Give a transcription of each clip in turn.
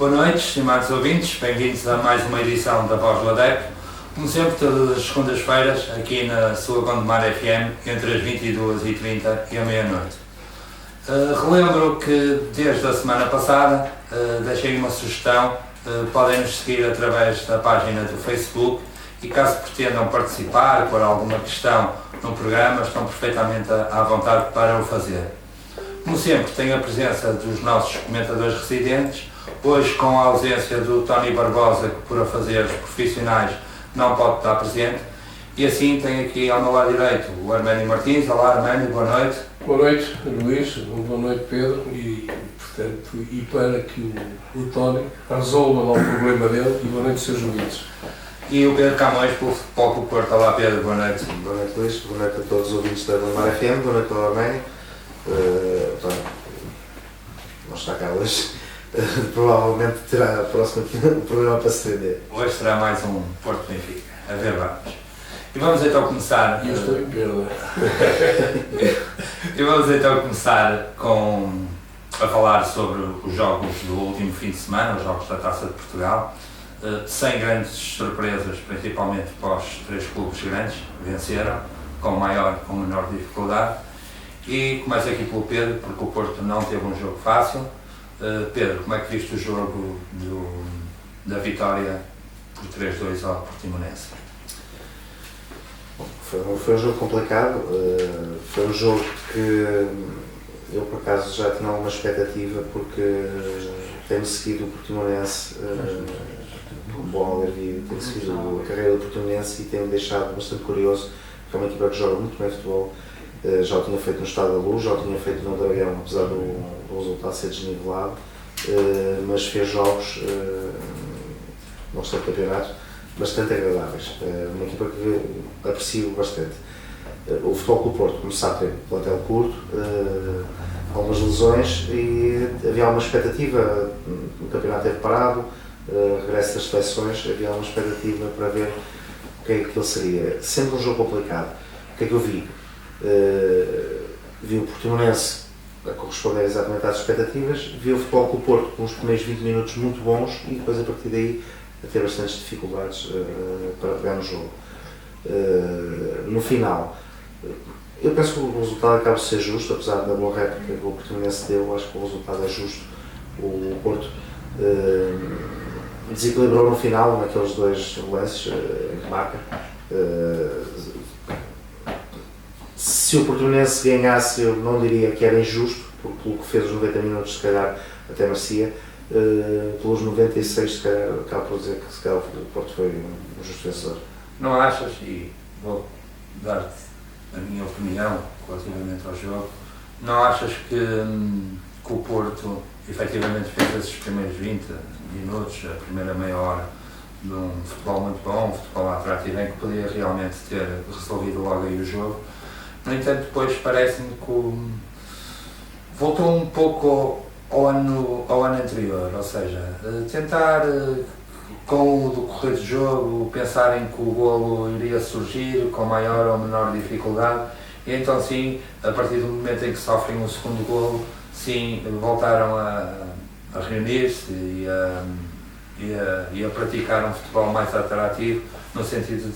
Boa noite, estimados ouvintes, bem-vindos a mais uma edição da Voz do Adepto. Como sempre, todas as segundas-feiras, aqui na sua Gondomar FM, entre as 22h30 e a meia-noite. Relembro que desde a semana passada deixei uma sugestão, podem nos seguir através da página do Facebook e caso pretendam participar por alguma questão no programa, estão perfeitamente à vontade para o fazer. Como sempre, tenho a presença dos nossos comentadores residentes, hoje com a ausência do Tony Barbosa, que por afazeres profissionais não pode estar presente, e assim tenho aqui ao meu lado direito o Arménio Martins. Olá Arménio, boa noite. Boa noite Luís, boa noite Pedro, e para que o Tony resolva lá o problema dele, e boa noite seus ouvintes. E o Pedro Camões pelo Futebol Clube Porto. Olá Pedro, boa noite. Boa noite Luís, boa noite a todos os ouvintes da Gondomar FM, boa noite ao Arménio. Não está cá hoje, provavelmente terá o programa para se render. Hoje será mais um Porto Benfica, a ver vamos. E vamos então começar. Eu estou em perda. E vamos então começar a falar sobre os jogos do último fim de semana, os jogos da Taça de Portugal, sem grandes surpresas, principalmente para os três clubes grandes, venceram, com maior ou menor dificuldade. E começo aqui pelo Pedro, porque o Porto não teve um jogo fácil. Pedro, como é que viste o jogo da vitória por 3-2 ao Portimonense? Foi um jogo complicado, foi um jogo que eu por acaso já tinha alguma expectativa, porque tenho seguido o Portimonense, bom Algarvio, tenho seguido a carreira do Portimonense e tenho deixado bastante curioso, porque é uma equipa que joga muito bem futebol. Já o tinha feito no Estado da Luz, já o tinha feito no Dragão, apesar do resultado ser desnivelado, mas fez jogos, não sei, campeonatos, bastante agradáveis. Uma equipa que aprecio bastante. O Futebol Clube Porto, como sabe, tem plantel curto, algumas lesões e havia alguma expectativa. O campeonato teve parado, regresso das seleções, havia alguma expectativa para ver o que é que aquilo seria. Sempre um jogo complicado. O que é que eu vi? Vi o Portimonense a corresponder exatamente às expectativas, vi o Futebol Clube Porto com os primeiros 20 minutos muito bons e depois a partir daí a ter bastantes dificuldades para pegar no jogo. No final, eu penso que o resultado acaba de ser justo, apesar da boa réplica que o Portimonense deu, acho que o resultado é justo. O Porto desequilibrou no final, naqueles dois lances em que marca. Se o Portimonense ganhasse, eu não diria que era injusto, porque pelo que fez os 90 minutos, se calhar até merecia. Pelos 96, se calhar, acabo por dizer que se calhar o Porto foi um justo vencedor. Não achas, e vou dar-te a minha opinião relativamente ao jogo, não achas que o Porto efetivamente fez esses primeiros 20 minutos, a primeira meia hora, de um futebol muito bom, um futebol atrativo, em que podia realmente ter resolvido logo aí o jogo? No entanto, depois parece-me que voltou um pouco ao ano anterior, ou seja, tentar, com o decorrer do jogo, pensarem que o golo iria surgir com maior ou menor dificuldade, e então sim, a partir do momento em que sofrem o segundo golo, sim, voltaram a reunir-se e a praticar um futebol mais atrativo, no sentido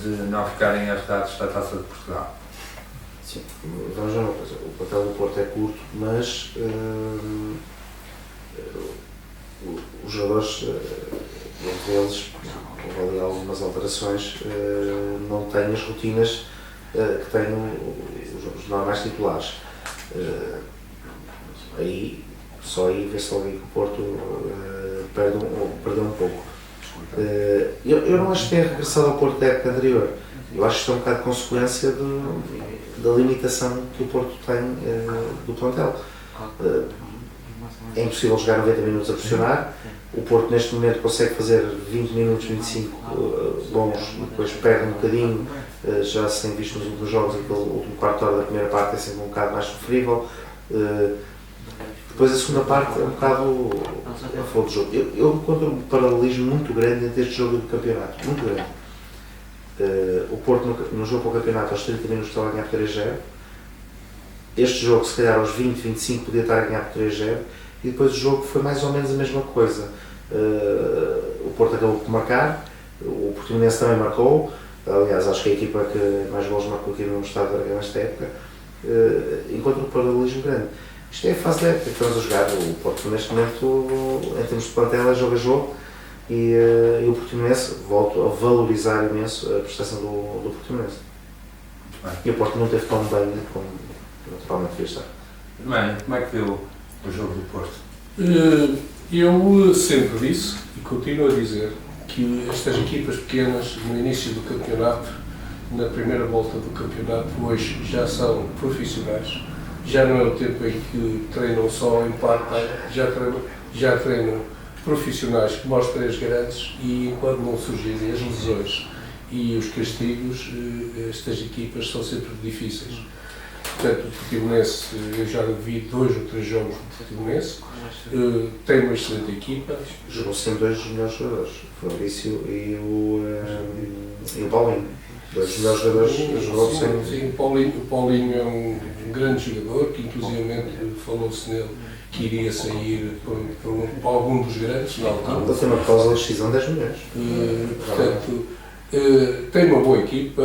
de não ficarem arredados da Taça de Portugal. Sim, vamos ver uma coisa, o papel do Porto é curto, mas os jogadores, entre eles, houve ali algumas alterações, não têm as rotinas que têm os normais titulares. Só aí vê-se logo que o Porto perdeu um pouco. Eu não acho que tenha regressado ao Porto da época anterior. Eu acho que isto é um bocado de consequência da limitação que o Porto tem do plantel. É impossível jogar 90 minutos a pressionar. O Porto neste momento consegue fazer 20 minutos, 25 bons e depois perde um bocadinho. Já se tem visto nos últimos jogos, aquele último quarto de hora da primeira parte é sempre um bocado mais sofrível. Depois a segunda parte é um bocado a flor do jogo. Eu encontro um paralelismo muito grande entre este jogo e do campeonato, muito grande. O Porto no jogo para o campeonato aos 30 minutos estava a ganhar por 3-0. Este jogo, se calhar aos 20, 25, podia estar a ganhar por 3-0. E depois o jogo foi mais ou menos a mesma coisa. o Porto acabou por marcar, o Portimonense também marcou, aliás acho que a equipa que mais gols marcou aqui no estado da Aragão nesta época, enquanto o paralelismo grande. Isto é a fase da época que estamos a jogar, o Porto neste momento, em termos de plantel, é jogo a jogo, e o Portimonense volta a valorizar imenso a prestação do Portimonense. E o Porto não teve tão bem como naturalmente devia estar. Bem, como é que viu o jogo do Porto? Eu sempre disse, e continuo a dizer, que estas equipas pequenas, no início do campeonato, na primeira volta do campeonato, hoje já são profissionais. Já não é o tempo em que treinam só em part-time, já treinam profissionais como os três grandes, e enquanto não surgirem as lesões e os castigos, estas equipas são sempre difíceis. Portanto, o Portimonense, eu já vi 2 ou 3 jogos do Portimonense, tem uma excelente equipa. Jogou sempre 2 dos melhores jogadores, o Fabrício e o Paulinho. 2 dos melhores jogadores jogou sempre. Sim, o Paulinho é um grande jogador, que inclusive falou-se nele que iria sair para algum dos grandes na altura. Ele tem uma cláusula de rescisão de 10 milhões. Portanto, tem uma boa equipa,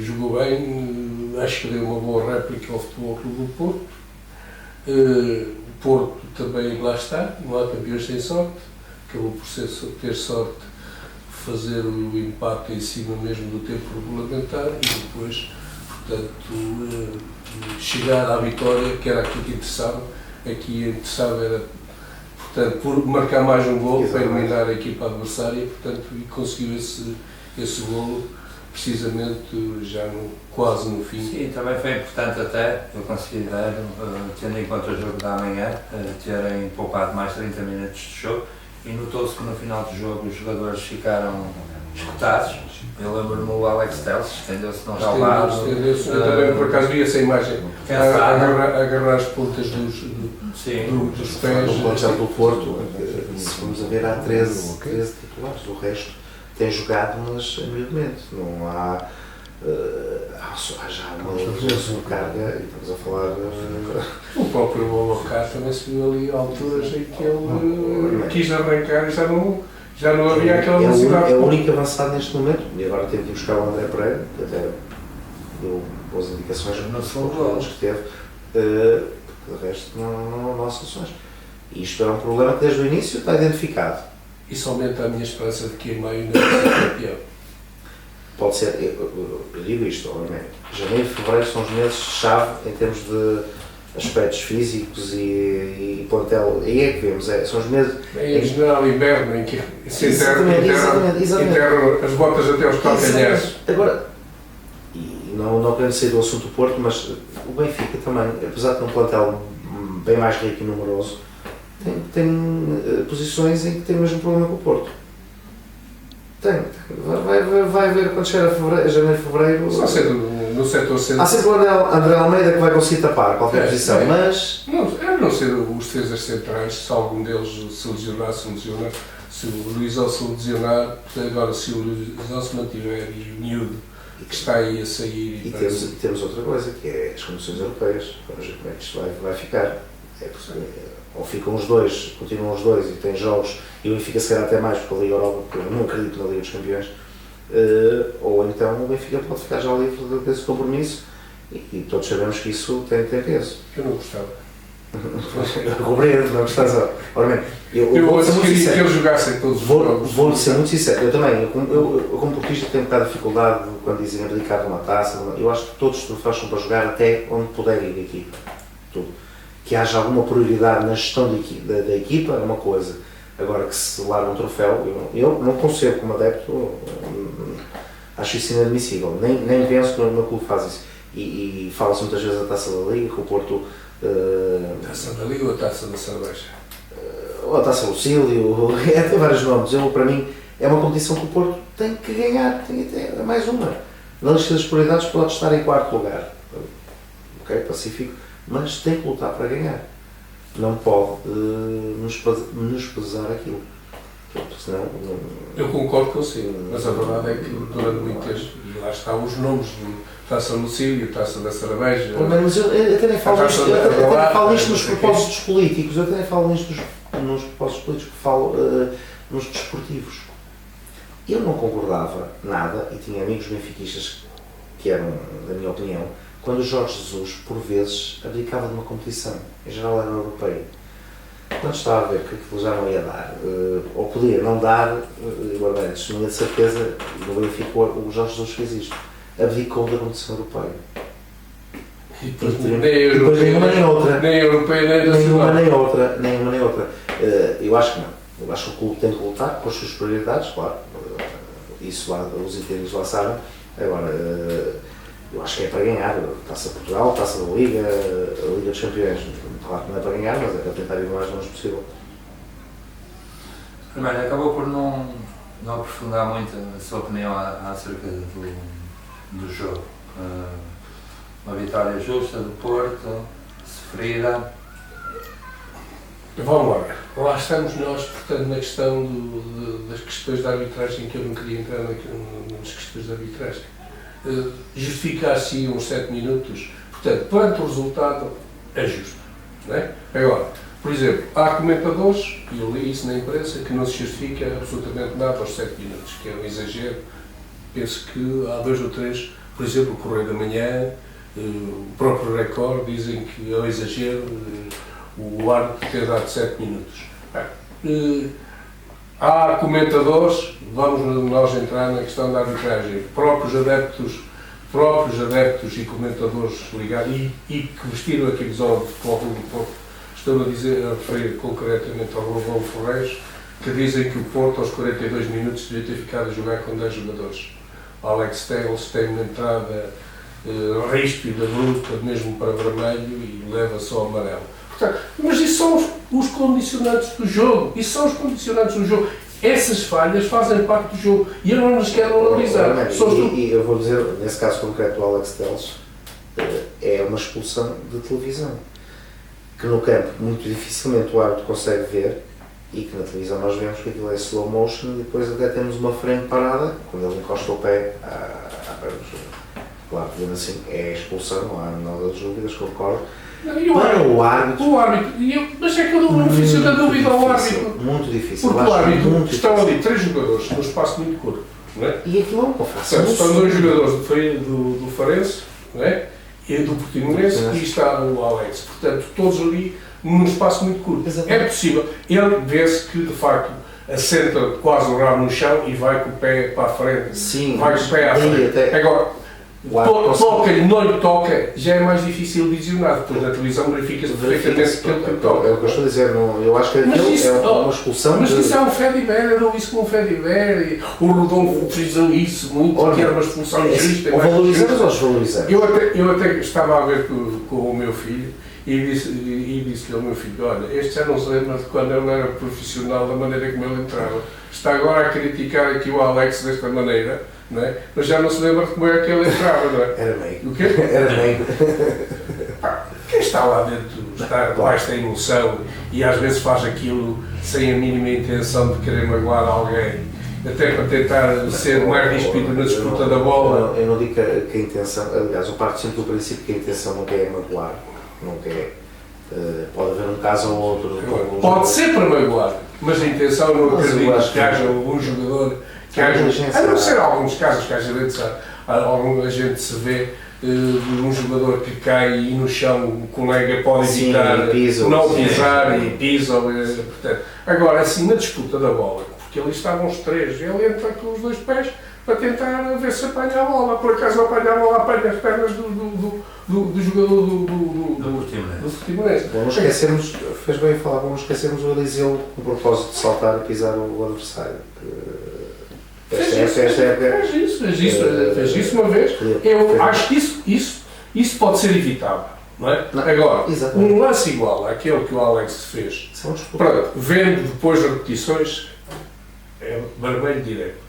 jogou bem, acho que deu uma boa réplica ao Futebol Clube do Porto. O Porto também lá está, não há campeões sem sorte, acabou por ter sorte de fazer o empate em cima mesmo do tempo regulamentar e depois, portanto, chegar à vitória, que era aquilo que interessava. Aqui interessava era, portanto, por marcar mais um golo para eliminar a equipa adversária, portanto, e conseguiu esse golo precisamente já quase no fim. Sim, também foi importante até, eu considero, tendo em conta o jogo da manhã, terem poupado mais 30 minutos de jogo, e notou-se que no final do jogo os jogadores ficaram escutados. Eu lembro-me o Alex Telles, estendeu-se no relvado. Eu também por acaso vi essa imagem, agarrar as pontas dos pés. No plantel do Porto, se formos a ver, há 13 titulares, o resto tem jogado, mas humildemente. Não há. Há já uma sobrecarga, e estamos a falar. O próprio Bolocar também se viu ali a alturas em que ele quis arrancar e já não havia aquela velocidade. É o único avançado neste momento, e agora teve que buscar o André Pereira, que até deu boas indicações nos jogos que teve, porque de resto não há soluções. E isto é um problema que desde o início está identificado. Isso aumenta a minha esperança de que em maio ainda vai ser campeão. Pode ser, eu digo isto, obviamente, janeiro e fevereiro são os meses-chave em termos de aspectos físicos e plantel, aí é que vemos, são os meses... Em geral, inverno, em que se enterram as botas até aos calcanhares. Agora, e não querendo sair do assunto do Porto, mas o Benfica também, apesar de ter um plantel bem mais rico e numeroso, tem posições em que tem o mesmo problema que o Porto. Vai ver quando chegar a janeiro e fevereiro. Só sendo no setor central. Há sempre o André Almeida que vai conseguir tapar qualquer posição, mas. Não ser os defesas centrais, se algum deles se lesionar, se o Luizão se lesionar, agora se o Luizão se mantiver e o miúdo que está aí a sair. E temos outra coisa, que é as condições europeias. Vamos ver como é que isto vai ficar. Ou ficam os dois, continuam os dois e têm jogos, e o Benfica se calhar até mais, porque a Liga Europa, porque eu não acredito na Liga dos Campeões, ou então o Benfica pode ficar já livre desse compromisso, e todos sabemos que isso tem peso. Eu não gostava. Eu compreendo, não gostava. Ora bem, eu vou ser muito sincero. Que eles jogassem todos os jogos. Vou ser muito sincero, eu também, eu como portista tenho um bocado de dificuldade quando dizem abdicar de uma taça, eu acho que todos os troféus são para jogar até onde puder ir a equipa. Tudo. Que haja alguma prioridade na gestão da equipa é uma coisa. Agora que se larga um troféu, eu não concebo como adepto, acho isso inadmissível. Nem penso que o meu clube faz isso. E fala-se muitas vezes da Taça da Liga, que o Porto... Taça da Liga ou a Taça da Cerveja? Ou a Taça Lucílio, tem vários nomes. Para mim, é uma competição que o Porto tem que ganhar, tem até mais uma. Na lista das prioridades pode estar em 4º lugar. Ok, pacífico. Mas tem que lutar para ganhar. Não pode nos pesar aquilo. Senão, eu concordo consigo, mas a verdade é que durante muito tempo, e lá estão os nomes de Taça Lucílio, Taça da Cerveja. Mas eu até nem falo nisto nos propósitos políticos, eu até nem falo nisto nos nos propósitos políticos, falo nos desportivos. Eu não concordava nada, e tinha amigos benfiquistas que eram, da minha opinião, quando o Jorge Jesus, por vezes, abdicava de uma competição, em geral era europeia. Quando estava a ver que aquilo já não ia dar, ou podia não dar, eu agora testemunha de certeza, no Benfica o Jorge Jesus fez isto, abdicou da competição europeia. E depois nem uma nem outra. Nem europeia, nem nacional. Nem uma nem outra. Eu acho que não. Eu acho que o clube tem que lutar com as suas prioridades, claro. Isso lá, os inteiros lá sabem. Agora, eu acho que é para ganhar. Taça Portugal, Taça da Liga, a Liga dos Campeões. Claro que não é para ganhar, mas é para tentar ir o mais longe possível. Primeiro, acabou por não aprofundar muito a sua opinião acerca do jogo. Uma vitória justa do Porto, sofrida. Vamos lá. Lá estamos nós, portanto, na questão das questões da arbitragem, que eu não queria entrar nas questões da arbitragem. Justificar-se uns 7 minutos, portanto, perante o resultado, é justo. Não é? Agora, por exemplo, há comentadores, e eu li isso na imprensa, que não se justifica absolutamente nada aos 7 minutos, que é um exagero. Penso que há 2 ou 3, por exemplo, o Correio da Manhã, o próprio Record, dizem que é um exagero o árbitro ter dado 7 minutos. Há comentadores, vamos nós entrar na questão da arbitragem, próprios adeptos e comentadores ligados e que vestiram a camisola de futebol do Porto, estou a referir concretamente ao Rodolfo Ferreiros, que dizem que o Porto aos 42 minutos devia ter ficado a jogar com 10 jogadores. O Alex Telles tem uma entrada ríspida, bruta, mesmo para vermelho, e leva só ao amarelo. Portanto, mas isso são os condicionantes do jogo. Essas falhas fazem parte do jogo e eu não nos quero analisar. E eu vou dizer, nesse caso concreto do Alex Telles, é uma expulsão de televisão. Que no campo muito dificilmente o árbitro consegue ver, e que na televisão nós vemos que aquilo é slow motion, e depois até temos uma frame parada, quando ele encosta o pé à perna do jogo. Claro, dizendo assim, é expulsão, não há nada de dúvidas, concordo. Para o árbitro. Mas é que eu não fiz da dúvida ao árbitro. Muito difícil. Porque o árbitro estão ali 3 jogadores num espaço muito curto. Não é? E aquilo é uma fração. Estão 2 jogadores do Farense, não é? E do Portimonense, e está o Alex. Portanto, todos ali num espaço muito curto. Exatamente. É possível. Ele vê-se que, de facto, assenta quase o rabo no chão e vai com o pé para a frente. Sim, vai com o pé à frente. até... Agora, toca-lhe, não lhe toca, já é mais difícil visionar. Depois na televisão verifica-se perfeitamente que ele toca. É o que eu estou a dizer, não, eu acho que é uma expulsão. Mas isso é um Fediver, eu não disse com o Fediver, o Rodolfo frisou isso muito, que era uma expulsão justa. Ou valorizamos ou desvalorizamos? Eu até estava a ver com o meu filho e disse-lhe ao meu filho: olha, este já não se lembra de quando ele era profissional, da maneira como ele entrava. Está agora a criticar aqui o Alex desta maneira. Não é? Mas já não se lembra de como é que ele entrava, não é? Era meio. O quê? Era meio. Quem está lá dentro está debaixo da emoção e às vezes faz aquilo sem a mínima intenção de querer magoar alguém, até para tentar ser mais ríspido na disputa da bola. Eu não digo que a intenção, aliás, eu parto sempre do princípio que a intenção não quer magoar, não quer. Pode haver um caso ou outro. Pode ser para magoar, mas a intenção eu não acredito que haja algum jogador. A não ser alguns casos que a gente se vê um jogador que cai e no chão o colega pode evitar não pisar e pisa. Portanto, agora, assim, na disputa da bola, porque ali estavam os 3, ele entra com os 2 pés para tentar ver se apanha a bola. Por acaso apanha a bola, apanha as pernas do jogador do Portimonense. Bom, não esquecermos, fez bem falar, não esquecermos o Eliseu com o propósito de saltar e pisar o adversário. Fez isso uma vez. Eu acho que isso pode ser evitável. Não é? Agora, um lance igual àquele que o Alex fez, vendo depois as repetições, é vermelho direto.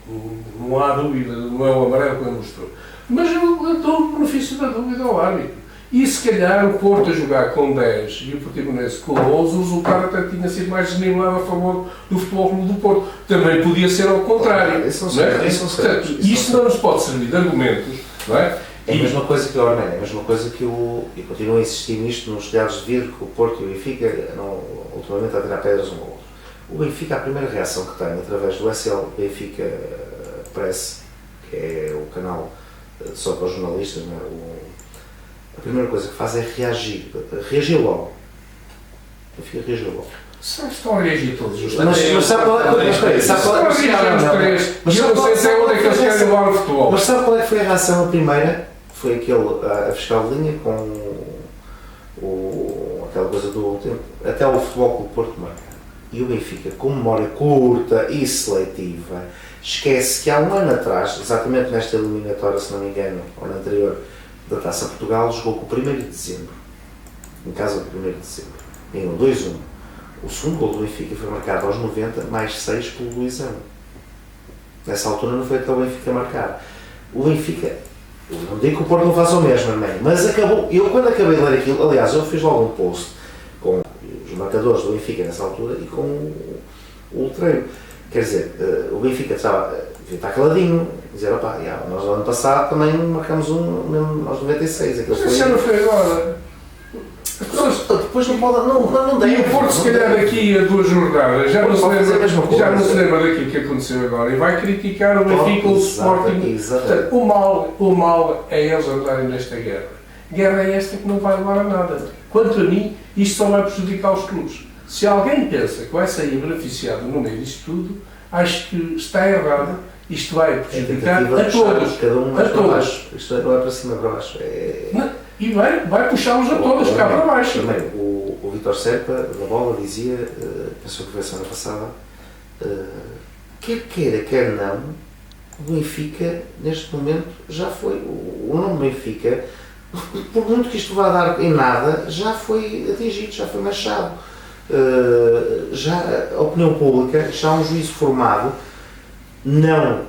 Não há dúvida, não é o amarelo que ele mostrou. Mas eu dou o benefício da dúvida ao árbitro. E se calhar o Porto a jogar com 10 e o Portimonense com 11, o resultado até tinha sido mais desnivelado a favor do Futebol Clube do Porto. Também podia ser ao contrário. Portanto, isso não nos pode servir de argumentos, não é? É a mesma coisa que o Ormé, é a mesma coisa que e continuo a insistir nisto nos telhados de vidro que o Porto e o Benfica ultimamente a tirar pedras um ao outro. O Benfica, a primeira reação que tem através do SL Benfica Press, que é o canal só para os jornalistas, não é? A primeira coisa que faz é reagir logo. O Benfica reagiu logo. Estão a reagir todos os Mas sabe qual é que foi a reação? A primeira foi a fiscal de linha com aquela coisa do tempo, até o Futebol Clube Porto marcar. E o Benfica, com memória curta e seletiva, esquece que há um ano atrás, exatamente nesta eliminatória, se não me engano, ou na anterior, da Taça Portugal, jogou com o 1º de dezembro, em casa do 1º de dezembro, em 2-1. O segundo gol do Benfica foi marcado aos 90, mais 6 pelo Luizão. Nessa altura não foi até o Benfica marcar. O Benfica, eu não digo que o Porto não faça o mesmo, também, mas acabou. Eu, quando acabei de ler aquilo, aliás, eu fiz logo um post com os marcadores do Benfica nessa altura e com o treino. Quer dizer, o Benfica devia estar caladinho, dizer, opá, nós no ano passado também marcamos mesmo aos 96. Mas isso já não foi agora. Depois não pode, não deve. E o Porto, se calhar, daqui a 2 jornadas, já não se lembra daquilo que aconteceu agora e vai criticar o Benfica ou o Sporting. Portanto, o mal é eles andarem nesta guerra. Guerra é esta que não vai levar a nada. Quanto a mim, isto só vai prejudicar os clubes. Se alguém pensa que vai sair beneficiado no meio disto tudo, acho que está errado. Isto vai prejudicar a todos. A todos. Isto não é para cima, para baixo. E vai puxá-los a todos, cá para baixo. Também, o Vítor Serpa, da Bola, dizia, pensou que foi a semana passada, quer queira, quer não, o Benfica, neste momento, já foi. O nome Benfica, por muito que isto vá dar em nada, já foi atingido, já foi manchado. Já a opinião pública, já há um juízo formado, não,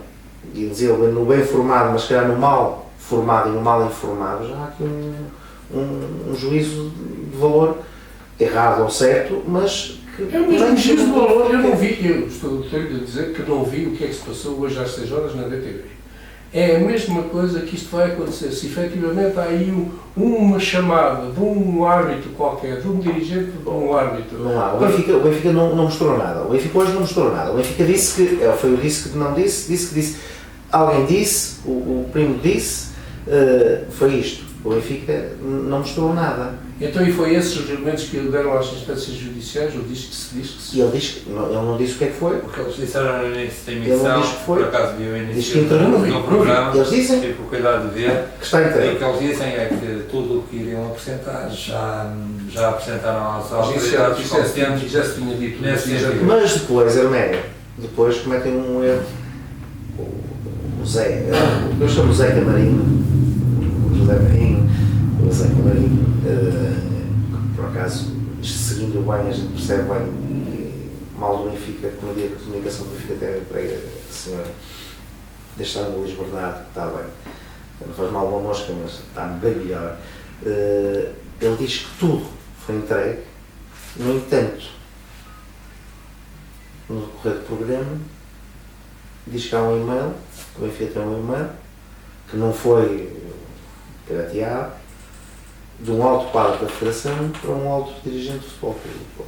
ia dizer no bem formado, mas se calhar no mal formado e no mal informado, já há aqui um juízo de valor errado ou certo, mas que... É o mesmo juízo de valor, eu não vi, eu estou a dizer que não vi o que é que se passou hoje às 6 horas na DTV. É a mesma coisa que isto vai acontecer, se efetivamente há aí uma chamada de um árbitro qualquer, de um dirigente de um árbitro. Não há, o Benfica não mostrou nada, o Benfica hoje não mostrou nada, o Benfica disse que, foi o disse que não disse que disse, alguém disse, o primo disse, foi isto, o Benfica não mostrou nada. Então, e foi esses os argumentos que lhe deram às instâncias judiciais, ou diz que se diz que se... E ele não disse o que é que foi. Porque eles disseram no início da emissão, por acaso viu o início do programa, eles dizem, tive o cuidado de ver, que está inteiro. E o que eles dizem é que tudo o que iriam apresentar já apresentaram às autoridades competentes. Já se tinha dito nesse sentido. Mas depois, depois cometem um erro. O Zé, eu chamo o Zé Camarinho, o José Marinho, o Zé Camarinho, por acaso, seguindo bem, a gente percebe bem mal do Benfica, que no dia que a comunicação do Benfica até para a senhora deixar no Luís Bernardo, que está bem, não faz mal uma mosca, mas está bem melhor. Ele diz que tudo foi entregue, no entanto, no decorrer do programa, diz que há um e-mail, que o Benfica tem um e-mail, que não foi pirateado, de um alto quadro da Federação para um alto dirigente de futebol público.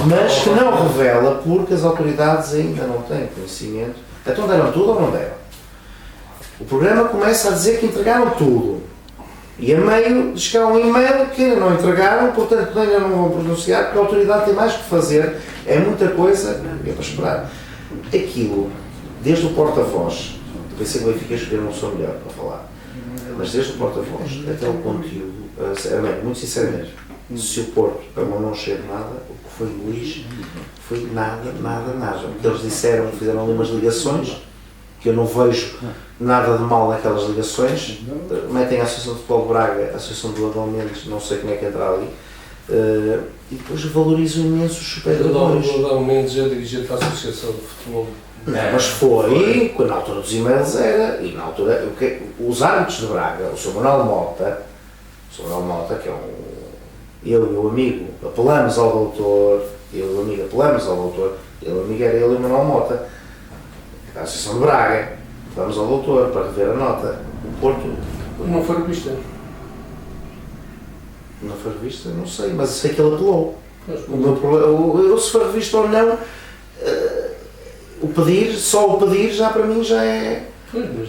Mas que não revela porque as autoridades ainda não têm conhecimento. Então deram tudo ou não deram? O programa começa a dizer que entregaram tudo. E a meio diz que há um e-mail que ainda não entregaram, portanto ainda não vão pronunciar, porque a autoridade tem mais que fazer. É muita coisa, é para esperar. Aquilo, desde o porta-voz, pensei que o Benfica escolher uma pessoa melhor para falar, mas desde o porta-voz até o conteúdo, muito sinceramente, se o Porto não cheira nada, o que foi Luís foi nada. O que eles disseram, fizeram ali umas ligações, que eu não vejo nada de mal naquelas ligações, metem a Associação de Futebol de Braga, a Associação do Adão Mendes, não sei como é que entra ali, e depois valorizam imenso os superiores. O Adão Mendes é dirigente da Associação de Futebol. Não, mas foi, na altura dos e-mails era, e na altura, os árbitros de Braga, o Sr. Manuel Mota, que é eu e o amigo apelamos ao doutor, ele e o amigo era ele e o Manuel Mota, da Associação de Braga, apelamos ao doutor para rever a nota. O Porto... Não foi revista? Não foi revista? Não sei, mas sei que ele apelou. O meu problema, eu se for revisto ou não, o pedir, só o pedir já para mim já é...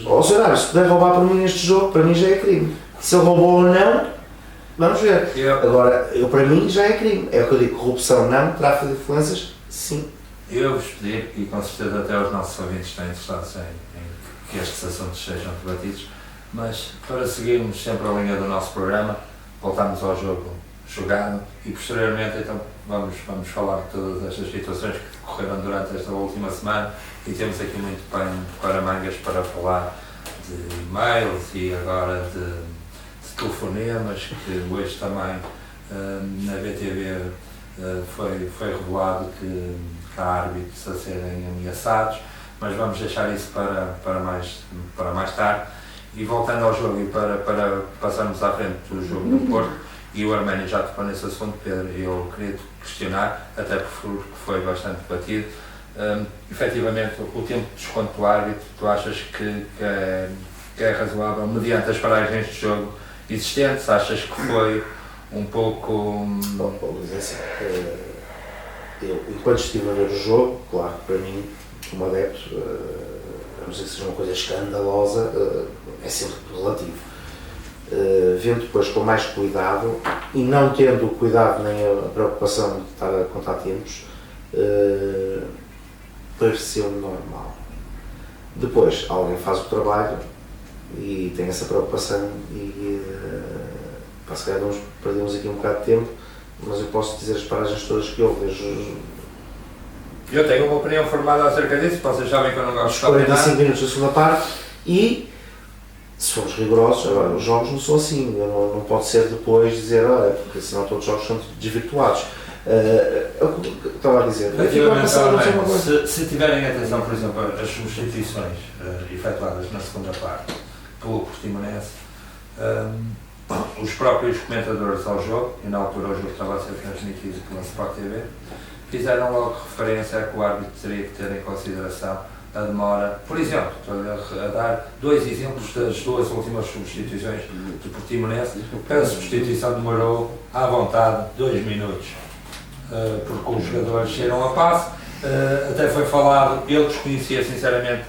Ou seja, se puder roubar para mim este jogo, para mim já é crime. Se ele roubou ou não, vamos ver. Agora, para mim já é crime. É o que eu digo, corrupção não, tráfico de influências, sim. Eu vos pedir, e com certeza até os nossos ouvintes estão interessados em que estes assuntos sejam debatidos, mas para seguirmos sempre a linha do nosso programa, voltamos ao jogo jogado e posteriormente então vamos falar de todas estas situações que decorreram durante esta última semana e temos aqui muito para mangas para falar de e-mails e agora de telefonemas, que hoje também na BTV foi revelado que há árbitros a serem ameaçados, mas vamos deixar isso para mais tarde. E voltando ao jogo e para passarmos à frente do jogo do Porto, e o Arménio já tocou nesse assunto, Pedro, eu queria te questionar, até porque foi bastante debatido, efetivamente o tempo de desconto do árbitro, tu achas que é razoável mediante as paragens de jogo existentes? Achas que foi um pouco... Bom, Luís, é assim, eu enquanto estive a ver o jogo, claro, para mim, como adepto, a não ser que seja uma coisa escandalosa, é sempre relativo. Vendo depois com mais cuidado e não tendo o cuidado nem a preocupação de estar a contar tempos, pareceu-me normal. Depois, alguém faz o trabalho e tem essa preocupação e se calhar perdemos aqui um bocado de tempo, mas eu posso dizer as paragens todas que eu vejo. Eu tenho uma opinião formada acerca disso, vocês sabem que eu não gosto de 45 minutos da segunda parte e, se formos rigorosos, agora os jogos não são assim, não pode ser depois dizer, olha, porque senão todos os jogos são desvirtuados. Eu estava a dizer, se tiverem atenção, por exemplo, as substituições efetuadas na segunda parte pelo Portimonense, os próprios comentadores ao jogo, e na altura o jogo estava a ser transmitido pela Sport TV, fizeram logo referência a que o árbitro teria que ter em consideração a demora. Por exemplo, estou a dar dois exemplos das duas últimas substituições do Portimonense. Cada substituição demorou à vontade 2 minutos, porque os jogadores saíram a passe. Até foi falado, eu desconhecia sinceramente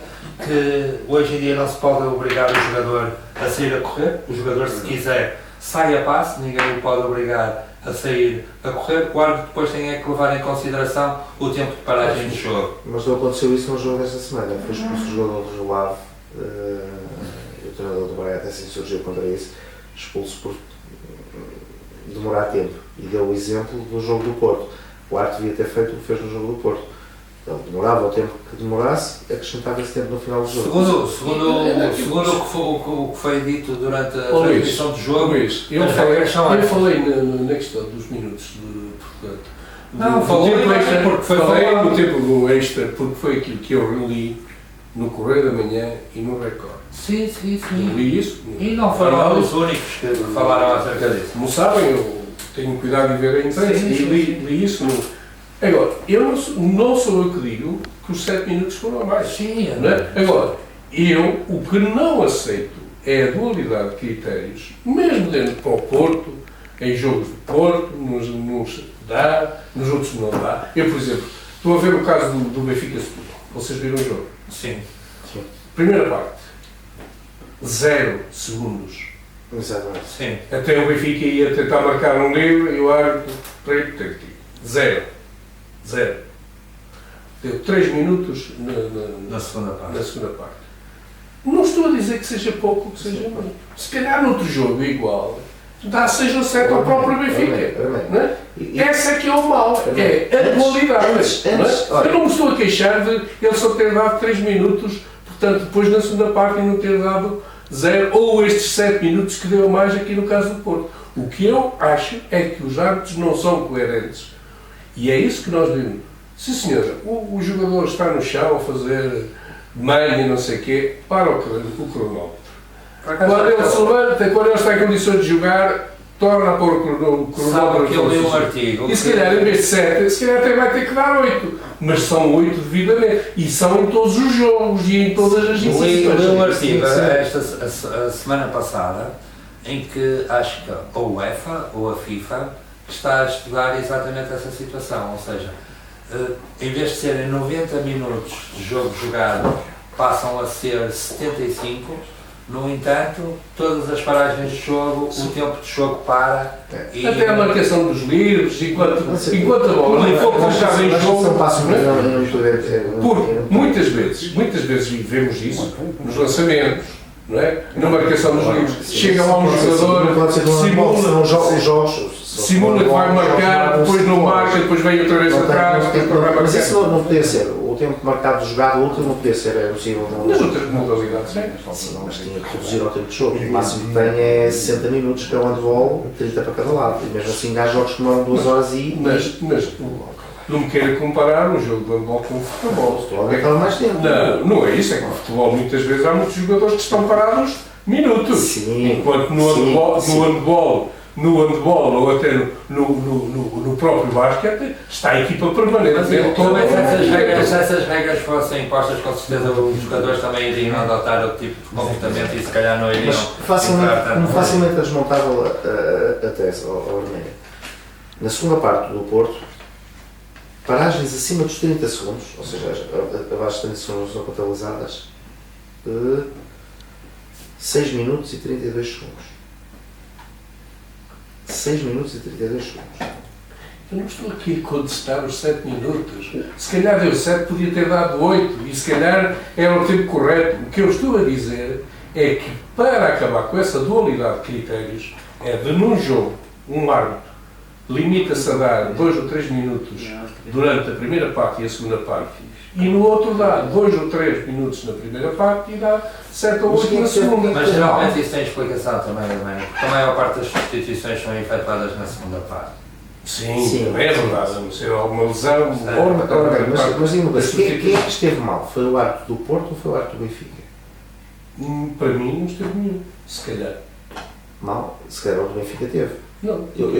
que hoje em dia não se pode obrigar o jogador a sair a correr. O jogador, se quiser, sai a passe, ninguém o pode obrigar a sair a correr. O árbitro depois tem que levar em consideração o tempo de paragem de jogo. Mas não aconteceu isso no jogo desta semana. Foi expulso o jogador do Rio Ave, o treinador do Braga até se insurgiu contra isso, expulso por demorar tempo. E deu o exemplo do jogo do Porto. O árbitro devia ter feito o que fez no jogo do Porto. Ele demorava o tempo que demorasse, acrescentava esse tempo no final do jogo. Segundo o que foi dito durante a transmissão do jogo, Luís, eu falei na questão dos minutos falei no tempo do extra, porque foi aquilo que eu li no Correio da Manhã e no Record. Sim. Li isso. E não foram os únicos que falaram acerca disso. Não sabem, eu tenho cuidado de ver a imprensa e li isso no... Agora, eu não sou eu que digo que os 7 minutos foram a mais. Sim, não é? Agora, o que não aceito é a dualidade de critérios, mesmo dentro para o Porto, em jogos do Porto, nos dá, nos outros não dá. Eu, por exemplo, estou a ver o caso do Benfica Setúbal. Vocês viram o jogo? Sim. Primeira parte, 0 segundos. Exatamente. Sim. Até o Benfica ia tentar marcar um livre e o árbitro preto. 0. Deu 3 minutos na segunda parte. Não estou a dizer que seja pouco ou que seja muito. Se calhar noutro jogo igual, dá 6 ou 7 ao próprio Benfica. Não é? Esse é que é o mal. É a dualidade. Eu não me estou a queixar de ele só ter dado 3 minutos, portanto, depois na segunda parte e não ter dado 0 ou estes 7 minutos que deu a mais aqui no caso do Porto. O que eu acho é que os árbitros não são coerentes. E é isso que nós vimos. Sim, senhora, o jogador está no chão a fazer meio e não sei o quê, para o cronómetro. Quando ele se levanta, quando ele está em condições de jogar, torna a pôr o cronómetro. Sabe que eu li um artigo. E se calhar, em vez de 7, se calhar até vai ter que dar 8. Mas são 8 devidamente. E são em todos os jogos e em todas as instâncias. Eu li um artigo a semana passada, em que acho que a UEFA ou a FIFA está a estudar exatamente essa situação, ou seja, em vez de serem 90 minutos de jogo jogado, passam a ser 75. No entanto, todas as paragens de jogo, o tempo de jogo para e... Até a marcação dos livros, enquanto a bola nem pouco já em jogo. Porque muitas vezes vemos isso nos lançamentos, não é? Na marcação dos livros. Chega lá um jogador, simula que vai marcar, depois não marca, depois vem outra vez atrás. Mas isso não podia ser. O tempo marcado de jogado, o último não podia ser. É possível. Nas outras modalidades, sim, mas tinha que reduzir o tempo de jogo. O máximo que tem é 60 minutos para o handball, 30 para cada lado. E mesmo assim há jogos que demoram 2 horas e. Mas não me queira comparar um jogo de handball com o futebol. O futebol acaba mais tempo. Não é isso, é que no futebol muitas vezes há muitos jogadores que estão parados minutos. Sim, enquanto no handball ou até no próprio basquete está a equipa permanentemente toda. Se essas regras fossem impostas, com certeza os jogadores também iriam adotar outro tipo de comportamento e se calhar não iriam. Mas facilmente desmontável a tese, ao Arménia. Na segunda parte do Porto, paragens acima dos 30 segundos, ou seja, abaixo de 30 segundos são contabilizadas, 6 minutos e 32 segundos. 6 minutos e 32 segundos. Eu não estou aqui a contestar os 7 minutos. Se calhar deu 7, podia ter dado 8 e se calhar era o tempo correto. O que eu estou a dizer é que para acabar com essa dualidade de critérios é de num jogo, um árbitro limita-se a dar 2 ou 3 minutos durante a primeira parte e a segunda parte e no outro dá 2 ou 3 minutos na primeira parte e dá 7 ou 8 na segunda. Mas geralmente isso tem explicação também, porque a maior parte das substituições são efetuadas na segunda parte. Sim, também é verdade, a não ser alguma lesão. Mas diga uma coisa, quem é que esteve mal? Foi o árbitro do Porto ou foi o árbitro do Benfica? Para mim não esteve nenhum, se calhar. Mal? Se calhar o do Benfica teve. Não. Eu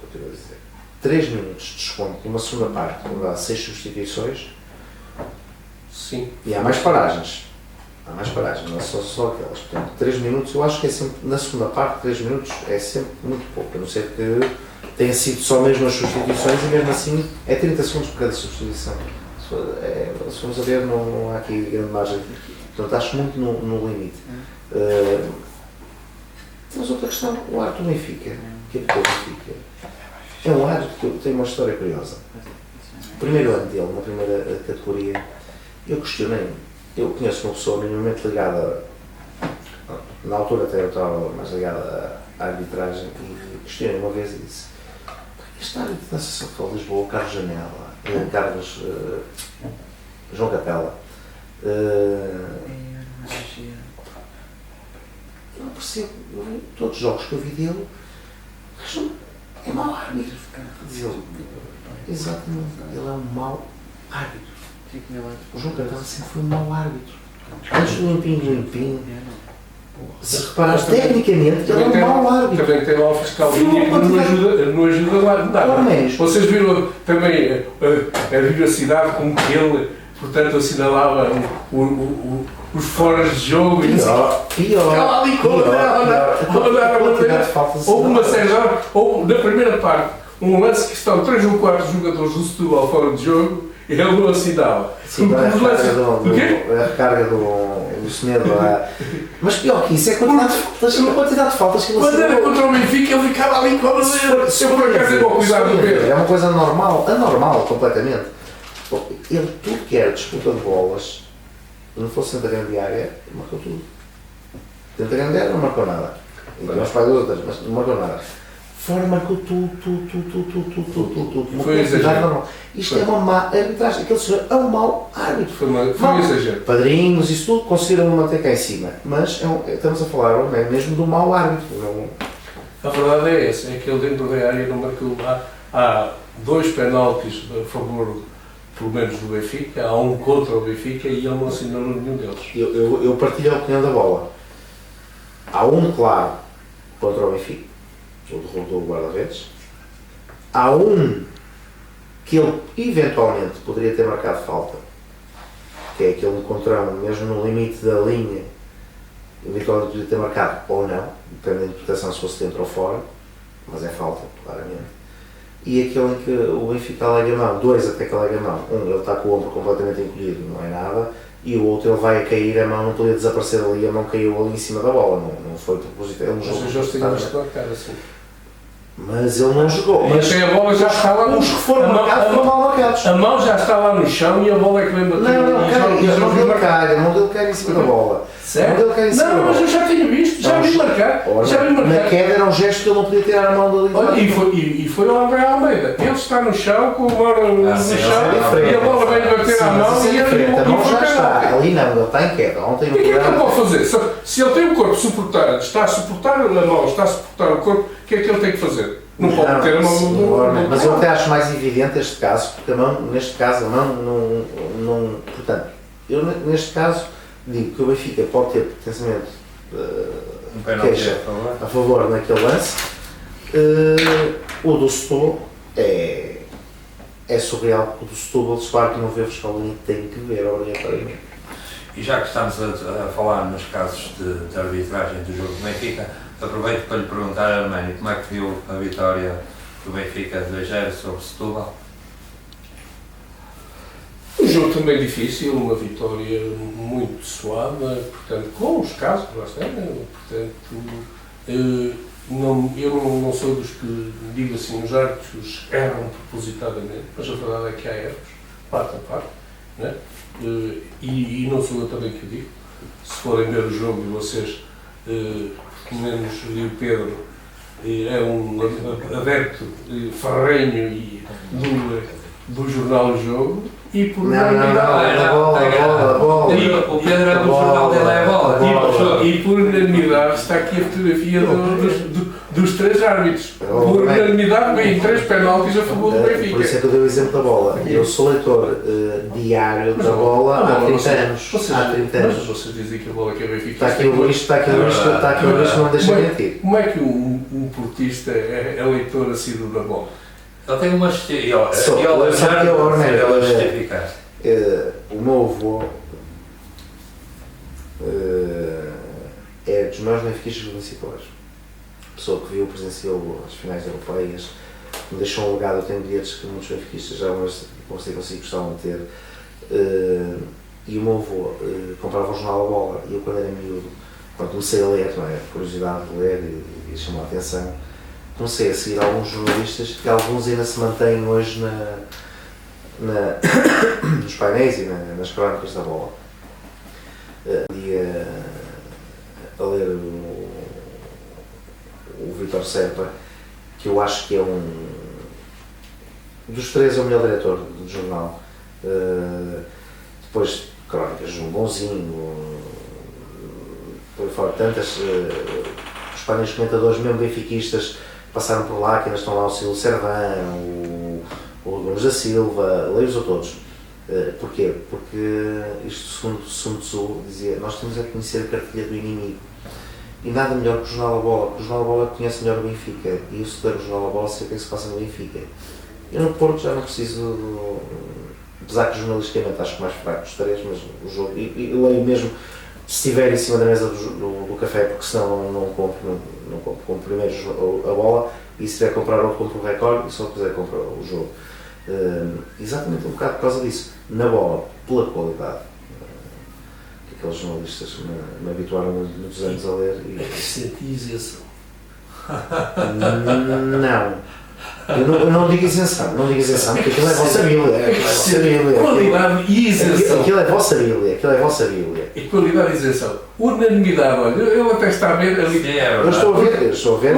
continuo a dizer. 3 minutos de desconto numa segunda parte, quando há 6 substituições. Sim. E há mais paragens. Não é só aquelas. Portanto, 3 minutos, eu acho que é sempre, na segunda parte, 3 minutos é sempre muito pouco. A não ser que tenha sido só mesmo as substituições e mesmo assim é 30 segundos por cada substituição. Se formos a ver, não há aqui grande margem. Portanto, acho muito no limite. Temos outra questão, o árbitro do Benfica. Que é o Benfica? É um árbitro que tem uma história curiosa. O primeiro ano dele, na primeira categoria, eu questionei. Eu conheço uma pessoa minimamente ligada, na altura até eu estava mais ligada à arbitragem, e questionei uma vez e disse: este árbitro da Associação de Futebol de Lisboa, Carlos Janela, João Capela, eu não percebo, todos os jogos que eu vi dele, é mau árbitro. Exatamente, ele é um mau árbitro. O João Capela sempre foi um mau árbitro. Antes do limpinho. Se reparares tecnicamente, ele é um mau árbitro. Também tem lá o fiscal que não ajuda lá de nada. Vocês viram também a vivacidade com que ele, portanto, assinalava os foras de jogo e pior. Houve uma série houve na primeira parte um lance que estão 3 ou 4 jogadores do Setúbal fora de jogo e ele não assinava. Sim, a recarga do Semedo. Mas pior que isso é a quantidade de faltas que ele quando era contra o Benfica ele ficava ali com a se eu por acaso vou cuidar do Pedro. É uma coisa anormal completamente. Ele tudo que era disputa de bolas, não fosse dentro da grande área, marcou tudo. Dentro da grande área não marcou nada. Vamos para as outras, mas não marcou nada. Fora marcou tudo. Foi exagero. Isto é uma má arbitragem. Aquele senhor é um mau árbitro. Foi um exagero. Padrinhos, isso tudo conseguiram manter cá em cima. Mas estamos a falar mesmo do mau árbitro. A verdade é essa, é que ele dentro da área não marcou. Há 2 penaltis a favor, pelo menos, do Benfica, há um contra o Benfica e ele não assinou nenhum deles. Eu partilho a opinião da bola. Há um claro contra o Benfica, o do guarda-redes. Há um que ele eventualmente poderia ter marcado falta, que é aquele encontrão mesmo no limite da linha, eventualmente poderia ter marcado ou não, dependendo da interpretação se fosse dentro ou fora. mas é falta, claramente. E aquele em que o Benfica alega mão, 2 até que alega mão, ele está com o ombro completamente encolhido, não é nada, e o outro ele vai a cair, a mão não podia desaparecer ali, a mão caiu ali em cima da bola, não foi propositado. Mas o Jorge tinha visto marcar assim. Mas ele não jogou. Mas a bola já está lá no Os que foram marcados foram mal marcados. A mão já está lá no chão e a bola é que vem bater. A mão dele cai em cima da bola. Certo? Não, mas eu já tinha visto, já vi marcar. Na queda era um gesto que ele não podia tirar a mão dali. Olha, e foi o André Almeida. Ele está no chão, com a mão no chão, e a bola vem bater à mão e a mão já está. Ali não, ele está em queda. E o que é que ele pode fazer? Se ele tem o corpo suportado, está a suportar a mão, está a suportar o corpo, o que é que ele tem que fazer? Não pode meter a mão no. Mas eu até acho mais evidente este caso, porque a mão, neste caso, a mão não. Portanto, eu neste caso digo que o Benfica pode ter potencialmente queixa a favor naquele lance. O do Setúbal é surreal, porque o do Setúbal, se claro que não vê o Fiscalinho, tem que ver obrigatoriamente. E já que estamos a falar nos casos de arbitragem do jogo do Benfica, aproveito para lhe perguntar, Armânio, como é que viu a vitória do Benfica 2-0 sobre Setúbal? Um jogo também difícil, uma vitória muito suave, portanto, com os casos que lá estão, portanto, eu não sou dos que digo assim, os árbitros erram propositadamente, mas a verdade é que há erros, parte a parte, né? E não sou eu também que o digo. Se forem ver o jogo e vocês, pelo menos o Pedro, é um adepto ferrenho e do jornal O Jogo, e por unanimidade. A bola. O Pedro é do jornal dele, é a bola. E por unanimidade está aqui a fotografia dos 3 árbitros. Por unanimidade vêm 3 penaltis a favor do Benfica. Por isso é que eu dei o exemplo da bola. Eu sou leitor diário da bola há 30 anos. Mas vocês dizem que a bola que é Benfica. Está aqui o lixo, não deixa mentir. Como é que um portista é leitor assíduo da bola? Ele tem uma justificação. O meu avô é dos maiores benfiquistas municipais. Pessoa que viu, presenciou as finais europeias, me deixou um legado. Eu tenho bilhetes que muitos benfiquistas já consigo gostavam de ter. E o meu avô comprava o jornal A Bola, e eu, quando era miúdo, quando comecei a ler, não é? Curiosidade de ler e chamou a atenção, comecei a seguir alguns jornalistas, que alguns ainda se mantêm hoje nos painéis e nas crónicas da bola. A ler o Vítor Serpa, que eu acho que é dos 3 é o melhor diretor do jornal. Depois crónicas de João Bonzinho, por fora tantas, os painéis comentadores mesmo benfiquistas passaram por lá, que ainda estão lá, o Silvio Servão, o Gomes da Silva, leio-os a todos. Porquê? Porque isto, segundo Sun Tzu, dizia, nós temos a conhecer a cartilha do inimigo. E nada melhor que o Jornal da Bola, porque o Jornal da Bola conhece melhor o Benfica, e eu, se ler o Jornal da Bola, sei o que é que se passa no Benfica. Eu no Porto já não preciso, apesar que jornalisticamente acho que mais fraco dos 3, mas o jogo, e leio mesmo se estiver em cima da mesa do café, porque senão não compro primeiro a bola, e se tiver a comprar outro, compro o Record, e só quiser comprar o jogo. Exatamente um bocado por causa disso. Na bola, pela qualidade, que aqueles jornalistas me habituaram muitos anos a ler. É que senti isenção. Não. Eu não digo isenção, porque aquilo é a vossa Bíblia. Qualidade e isenção. Aquilo é a vossa Bíblia. E qualidade e isenção. Unanimidade, olha, ele até está a ver ali. Eu estou a ver.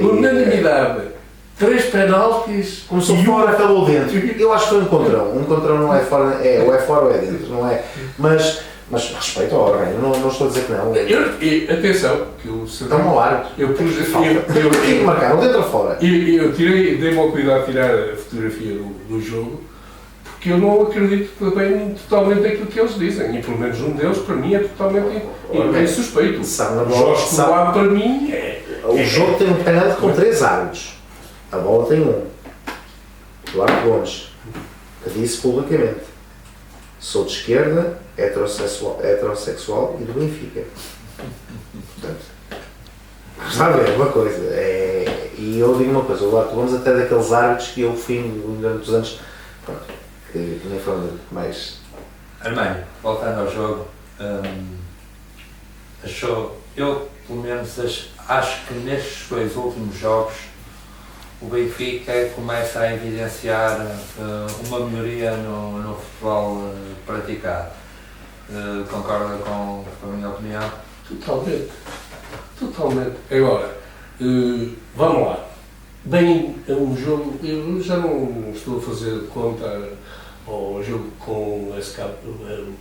Unanimidade. 3 penaltis. Começou fora, acabou dentro. Eu acho que foi um contrão. Um contrão não é fora, ou é fora ou é dentro, não é? Mas respeito ao ordem, eu não estou a dizer que não. Atenção, que o Estão ao árbitro. Eu pus. Tem que marcar, dentro ou fora. Eu dei-me ao cuidado de tirar a fotografia do jogo, porque eu não acredito também totalmente naquilo que eles dizem, e pelo menos um deles, para mim, é totalmente suspeito. Jorge Coelho, para mim, o jogo tem um penalti com 3 árbitros. A bola tem um. Eduardo Gomes, que disse publicamente: sou de esquerda, heterossexual e do Benfica. Portanto, sabe, é uma coisa. E eu digo uma coisa, vamos até daqueles árbitros que eu fui durante os anos, pronto, que nem foram mais... Armando, voltando ao jogo, eu pelo menos acho que nestes 2 últimos jogos o Benfica começa a evidenciar uma melhoria no futebol praticado. Concorda com a minha opinião? Totalmente. Agora, vamos lá. Bem, é um jogo, eu já não estou a fazer conta ao jogo com o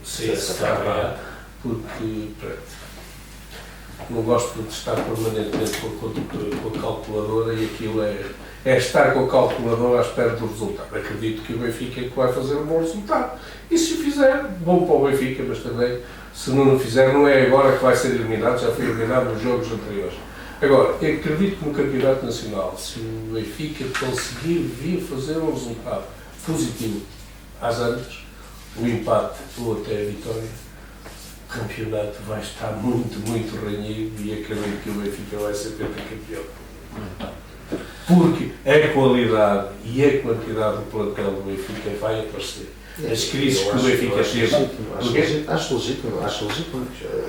CSKA, porque não gosto de estar permanentemente com a calculadora e aquilo é estar com a calculadora à espera do resultado. Acredito que o Benfica é que vai fazer um bom resultado. E se o fizer, bom para o Benfica, mas também, se não o fizer, não é agora que vai ser eliminado, já foi eliminado nos jogos anteriores. Agora, eu acredito que no Campeonato Nacional, se o Benfica conseguir vir fazer um resultado positivo às antes, o empate ou até a vitória, o campeonato vai estar muito, muito renhido e acredito que o Benfica vai ser pentacampeão. Porque a qualidade e a quantidade do plantel do Benfica vai aparecer. As crises que o Benfica teve. Acho legítimo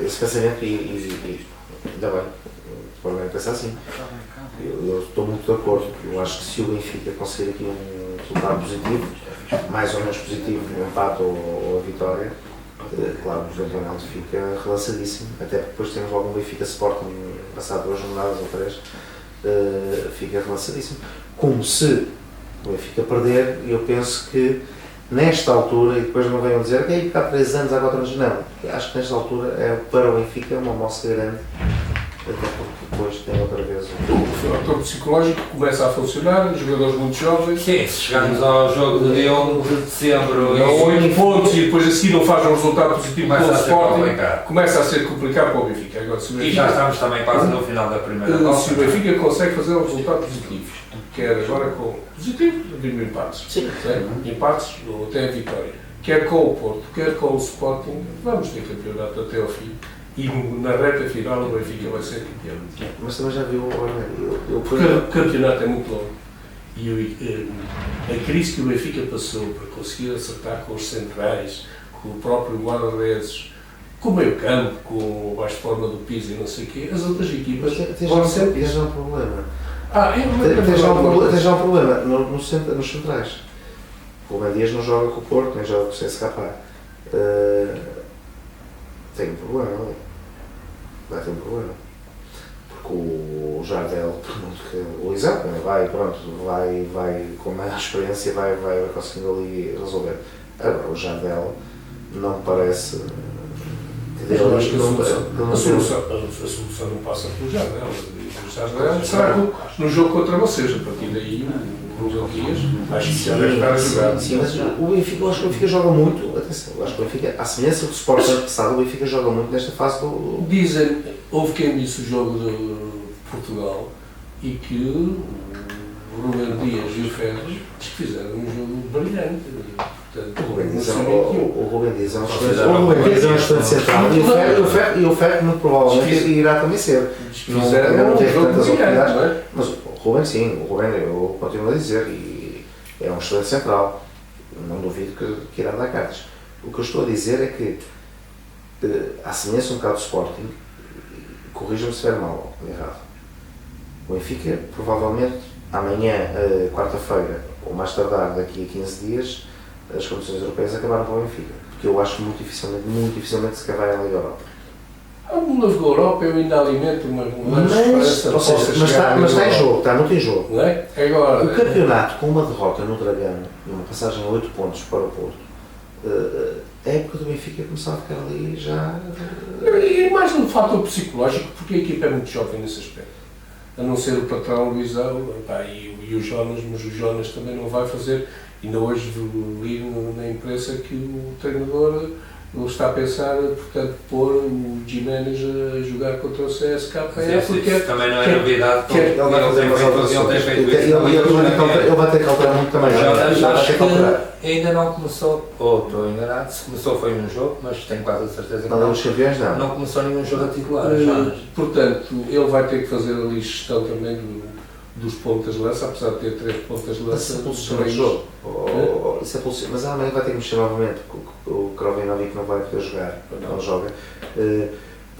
esse pensamento e ainda bem, podem pensar assim. Eu estou muito de acordo. Eu acho que se o Benfica conseguir aqui um resultado positivo, mais ou menos positivo, um empate ou a vitória, claro, o campeonato fica relançadíssimo. Até porque depois temos logo um Benfica Sporting, passado 2 jornadas ou 3, fica relançadíssimo. Como se o Benfica perder, eu penso que nesta altura, e depois não venham dizer que há 3 anos, há 4 anos, não. Acho que nesta altura, para o Benfica, é uma moça grande, até porque depois tem outra vez o fator psicológico começa a funcionar, jogadores muito jovens. Sim, se chegarmos ao jogo de dia 1 de dezembro e 8 pontos e depois a seguir não faz um resultado positivo com o Sporting, começa a ser complicado para o Benfica. Agora, se o Benfica, e já estamos também quase no final da primeira volta. Se o Benfica consegue fazer um resultado positivo, quer agora com positivo, digo empates, empates ou até a vitória, quer com o Porto, quer com o Sporting, vamos ter campeonato até ao fim. E na reta final o Benfica vai ser campeão. Mas também já viu o campeonato é muito longo. E a crise que o Benfica passou para conseguir acertar com os centrais, com o próprio guarda-redes, com o meio campo, com a forma do piso e não sei o quê, as outras equipas vão sempre... Tens já um problema. Tens já um problema nos centrais. O Rubem Dias não joga com o Porto, nem joga com o CSKA. Tem um problema ali. Vai ter um problema. Porque o Jardel, o Lisão, vai com mais experiência, vai conseguindo ali resolver. Agora, o Jardel não me parece. Eu acho que a solução não passa pelo Jardel. O Jardel será no jogo contra vocês, a partir daí. Acho que já deve estar a jogar. Sim, mas o Benfica, eu acho que o Benfica joga muito. Atenção, eu acho que o Benfica, à semelhança do Sporting ano passado, o Benfica joga muito nesta fase do. Dizem, houve quem disse o jogo de Portugal e que o Rubem Dias e o Félix fizeram um jogo brilhante. Portanto, o Rubem Dias é um excelente central e o Félix muito provavelmente irá também ser. Fizeram um jogo brilhante, não é? Mas o Rubem sim, o Rubem eu continuo a dizer e é um excelente central, não duvido que irá dar cartas. O que eu estou a dizer é que à semelhança um bocado do Sporting, corrija-me se estiver mal ou errado, o Benfica provavelmente amanhã, quarta-feira, ou mais tardar daqui a 15 dias, as competições europeias acabaram para o Benfica, porque eu acho muito dificilmente se vai à Liga Europa. O novo da Europa eu ainda alimento uma esperança. Mas está em jogo, está muito em jogo. Não é? Agora, o campeonato com uma derrota no Dragão e uma passagem a 8 pontos para o Porto, a época do Benfica começou a ficar ali já. E mais um fator psicológico, porque a equipa é muito jovem nesse aspecto. A não ser o patrão, o Luizão e o Jonas, mas o Jonas também não vai fazer. Ainda hoje li na imprensa que o treinador. Ele está a pensar, portanto, pôr o Jiménez a jogar contra o CSKA, porque também não é novidade, ele vai ter que alterar muito também. Acho que ainda não começou, ou estou enganado, se começou foi um jogo, mas tenho quase a certeza que não começou nenhum jogo a titular. Portanto, ele vai ter que fazer ali gestão também dos pontas de lança, apesar de ter 3 pontas de lança. Isso é pelo sistema de jogo. Isso é pelo sistema. Mas a Alemanha vai ter que mexer novamente, porque o Krovinovic não vai poder jogar, não joga.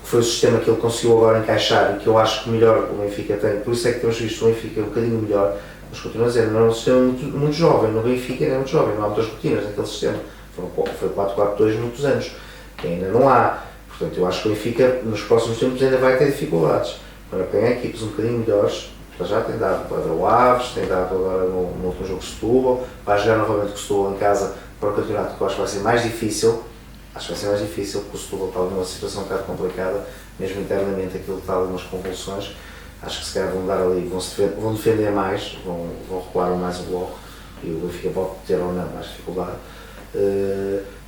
Foi o sistema que ele conseguiu agora encaixar e que eu acho que melhor o Benfica tem. Por isso é que temos visto o Benfica um bocadinho melhor, mas continuo a dizer, não é um sistema muito jovem. No Benfica é muito jovem, não há muitas rotinas naquele sistema. Foi 4-4-2 muitos anos, que ainda não há. Portanto, eu acho que o Benfica nos próximos tempos ainda vai ter dificuldades. Para pegar equipes um bocadinho melhores, já tem dado para o Aves, tem dado agora no último jogo de Setúbal, vai jogar novamente com o Setúbal em casa para o campeonato, que eu acho que vai ser mais difícil. Acho que vai ser mais difícil, porque o Setúbal está numa situação um bocado complicada, mesmo internamente aquilo está ali umas convulsões. Acho que se calhar vão dar ali, vão defender mais, vão recuar mais o bloco e o Benfica pode ter ou não mais dificuldade.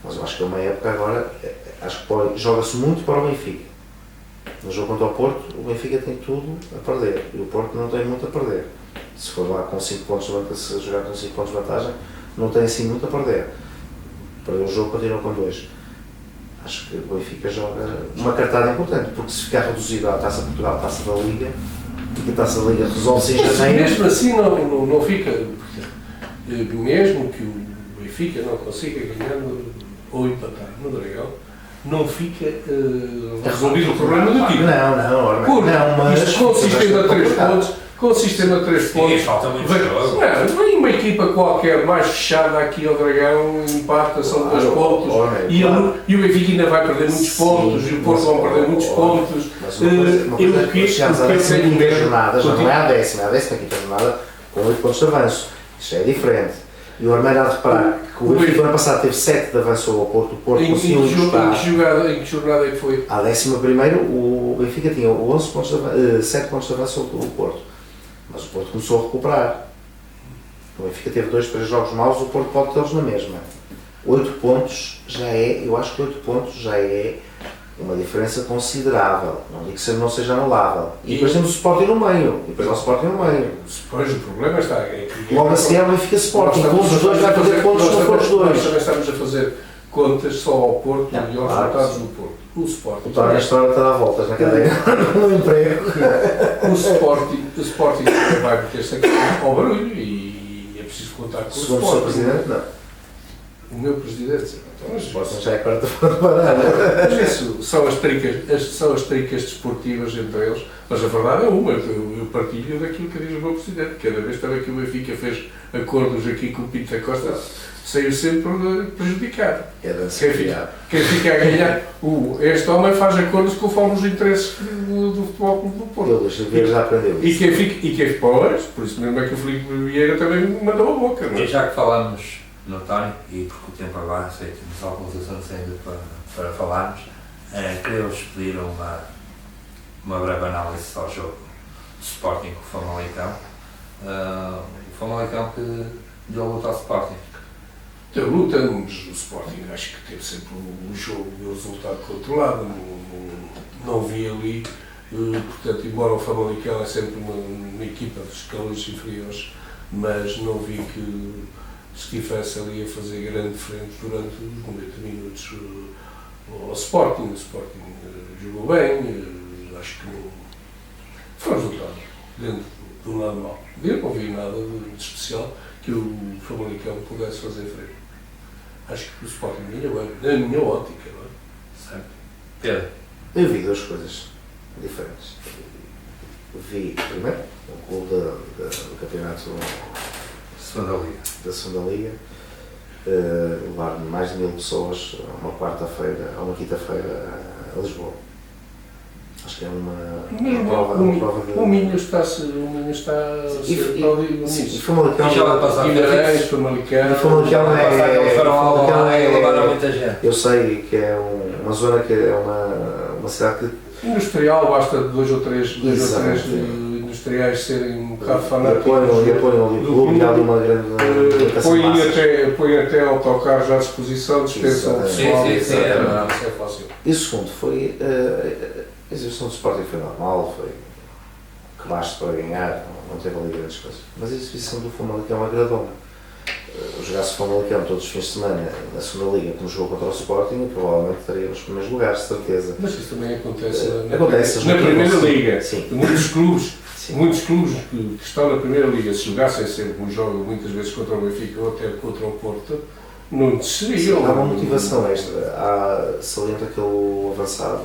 Mas eu acho que é uma época agora, acho que joga-se muito para o Benfica. No jogo contra o Porto, o Benfica tem tudo a perder e o Porto não tem muito a perder. Se for lá com 5 pontos de vantagem, se jogar com 5 pontos de vantagem, não tem assim muito a perder. Perdeu o jogo, continua com 2. Acho que o Benfica joga uma cartada importante, porque se ficar reduzido à Taça Portugal, à Taça da Liga, e a Taça da Liga resolve-se em janeiro. Mesmo assim não fica, mesmo que o Benfica não consiga ganhar ou empatar no Dragão, não fica resolvido o problema do time. Não, isto com o sistema de 3 pontos, com o sistema de 3 pontos, falta muito jogo. Vem uma equipa qualquer mais fechada aqui ao Dragão, empata, são 2 pontos, e o Benfica ainda vai perder muitos pontos, e o Porto vão perder muitos pontos. Chegámos à 15ª jornada, já não é a 15ª jornada, com 8 pontos de avanço. Isto é diferente. E o Armeiro há de reparar que o Benfica no ano passado teve 7 de avanço ao Porto, o Porto conseguiu encostar. Em que jornada é que foi? À 11ª, o Benfica tinha 7 pontos de avanço ao Porto, mas o Porto começou a recuperar. O Benfica teve 2, 3 jogos maus, o Porto pode tê-los na mesma. 8 pontos já é, eu acho que 8 pontos já é uma diferença considerável, não digo que não seja anulável. E depois temos o Sporting no meio, Depois o problema está aqui. Logo a seguir o Benfica Sporting, todos os dois vai fazer pontos se não for os dois. Nós também estamos a fazer contas só ao Porto e aos resultados do Porto. O Sporting. O Tony esta hora está a dar voltas na cadeia, no emprego. O Sporting vai meter-se aqui ao barulho e é preciso contar com o Sporting. Segundo o seu Presidente, não. O meu Presidente, o Sporting já é quarta-feira de banana. Mas isso são as tricas desportivas entre eles, mas a verdade é uma, eu partilho daquilo que diz o meu Presidente. Cada vez também que o Benfica fez acordos aqui com o Pinto da Costa, saiu sempre prejudicado. Quem fica a ganhar, este homem faz acordos conforme os interesses do Futebol Clube do Porto. Ele já aprendeu isso. E quem ficou, por isso mesmo é que o Filipe Vieira também mandou a boca. Não é? E já que falamos no Tony, e porque o tempo avança e temos alguns assuntos ainda para falarmos, queria-vos pedir uma breve análise ao jogo do Sporting com o Famalicão. O Famalicão que deu luta ao Sporting. Deu luta, mas o Sporting acho que teve sempre o jogo e o resultado controlado. Não vi ali, portanto, embora o Famalicão é sempre uma equipa de escalões inferiores, mas não vi que estivesse ali a fazer grande frente durante os 90 minutos ao Sporting. O Sporting jogou bem, acho que foi um resultado dentro do normal. Eu não vi nada de especial que o Famalicão pudesse fazer frente. Acho que o Sporting ganhou bem, na minha ótica, não é? Certo. Pedro? Eu vi 2 coisas diferentes. Vi, primeiro, o clube do campeonato da segunda Liga, levar mais de 1000 pessoas a uma quarta-feira, a uma quinta-feira a Lisboa. Acho que é uma prova de... O Minho está a ser aplaudido nisso. E Famalicão levaram muita gente. Eu sei que é uma zona que é uma cidade que... Industrial, basta 2 ou 3 industriais serem um bocado fanáticos. E apoiam ali o clube, e há ali uma grande... Põem até autocarros à disposição, dispensam o pessoal. Sim, é fácil. E o segundo foi... A exibição do Sporting foi normal, foi que basta para ganhar, não teve ali grandes coisas. Mas a exibição do Famalicão agradou-me. Jogasse o Famalicão todos os fins de semana na segunda Liga, como jogou contra o Sporting, provavelmente estaria nos primeiros lugares, de certeza. Mas isso também acontece na Primeira Liga. Sim. Muitos clubes Sim. Muitos clubes que estão na Primeira Liga, se jogassem sempre um jogo, muitas vezes contra o Benfica ou até contra o Porto, não desceriam. Há uma motivação extra. Saliento aquele avançado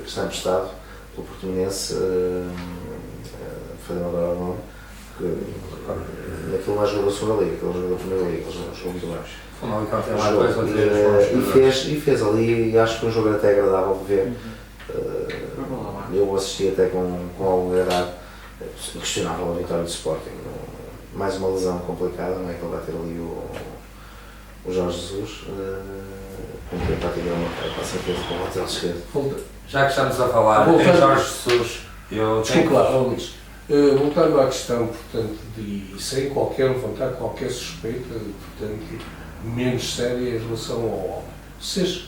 que está emprestado pelo Portimonense, fazendo agora o nome, que aquele mais jogou da segunda liga, aquele jogou da primeira liga, ele jogou muito mais. E fez ali, e acho que um jogo até agradável de ver. Eu assisti até com algum agrado. Questionável a vitória do Sporting. Mais uma lesão complicada, não é que ele vai ter ali o Jorge Jesus, com quem praticamente uma certeza com o lateral esquerdo. Já que estamos a falar em Jorge Jesus, eu tenho... Desculpa lá, Luís. Voltando à questão, portanto, e sem qualquer levantar qualquer suspeita, portanto, menos séria em relação ao homem. Vocês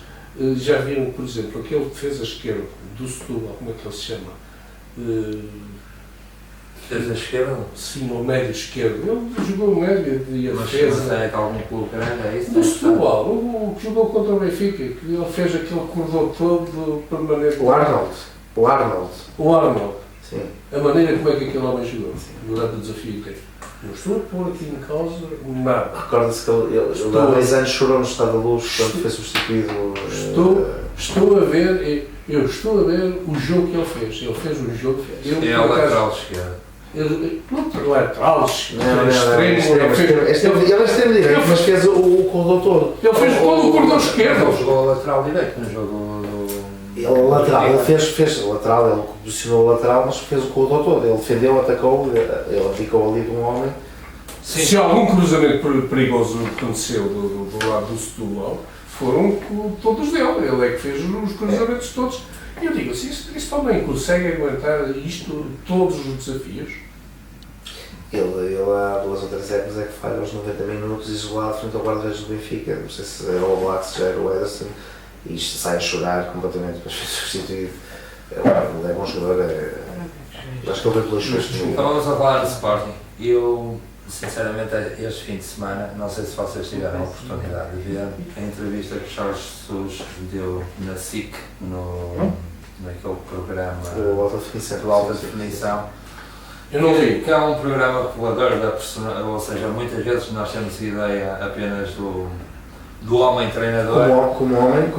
já viram, por exemplo, aquele defesa esquerdo do Setúbal, como é que ele se chama? Defesa esquerda? Sim, o médio esquerdo. Ele jogou médio e a defesa. Mas é que algum clube grande, é isso? Do Setúbal, o que jogou contra o Benfica, que ele fez aquele corredor todo permanente. O Arnold. Sim. A maneira como é que aquele homem jogou, durante o desafio que teve. Não estou a pôr aqui em causa nada. Recorda-se que ele há 10 anos chorou no Estado da Luz quando foi substituído. Estou a ver o jogo que ele fez. Ele fez um jogo. Ele é o lateral esquerdo. Lateral, extremo. Ele é extremo direito, mas fez o corredor todo. Ele fez todo o corredor esquerdo. Ele jogou lateral direito, não jogou. Ele fez o lateral, ele posicionou o lateral, mas fez o corredor todo. Ele defendeu, atacou, ele abdicou ali de um homem. Sim. Se algum cruzamento perigoso aconteceu do lado do Setúbal, foram todos dele. Ele é que fez os cruzamentos todos. E eu digo assim, este homem consegue aguentar isto, todos os desafios? Ele há 2 ou 3 épocas é que falha aos 90 minutos isolado frente ao guarda-redes do Benfica. Não sei se era o Oblak, se já era o Ederson. E isto sai a chorar completamente, depois foi substituído. Ele é bom jogador, acho que ele veio pelas suas. Então vamos a falar de Sporting. Eu, sinceramente, este fim de semana, não sei se vocês tiveram a oportunidade de ver a entrevista que Jorge Jesus deu na SIC, naquele programa do Alta Definição. Eu não vi. Que é um programa revelador da personalidade, ou seja, muitas vezes nós temos ideia apenas do homem treinador. Como homem,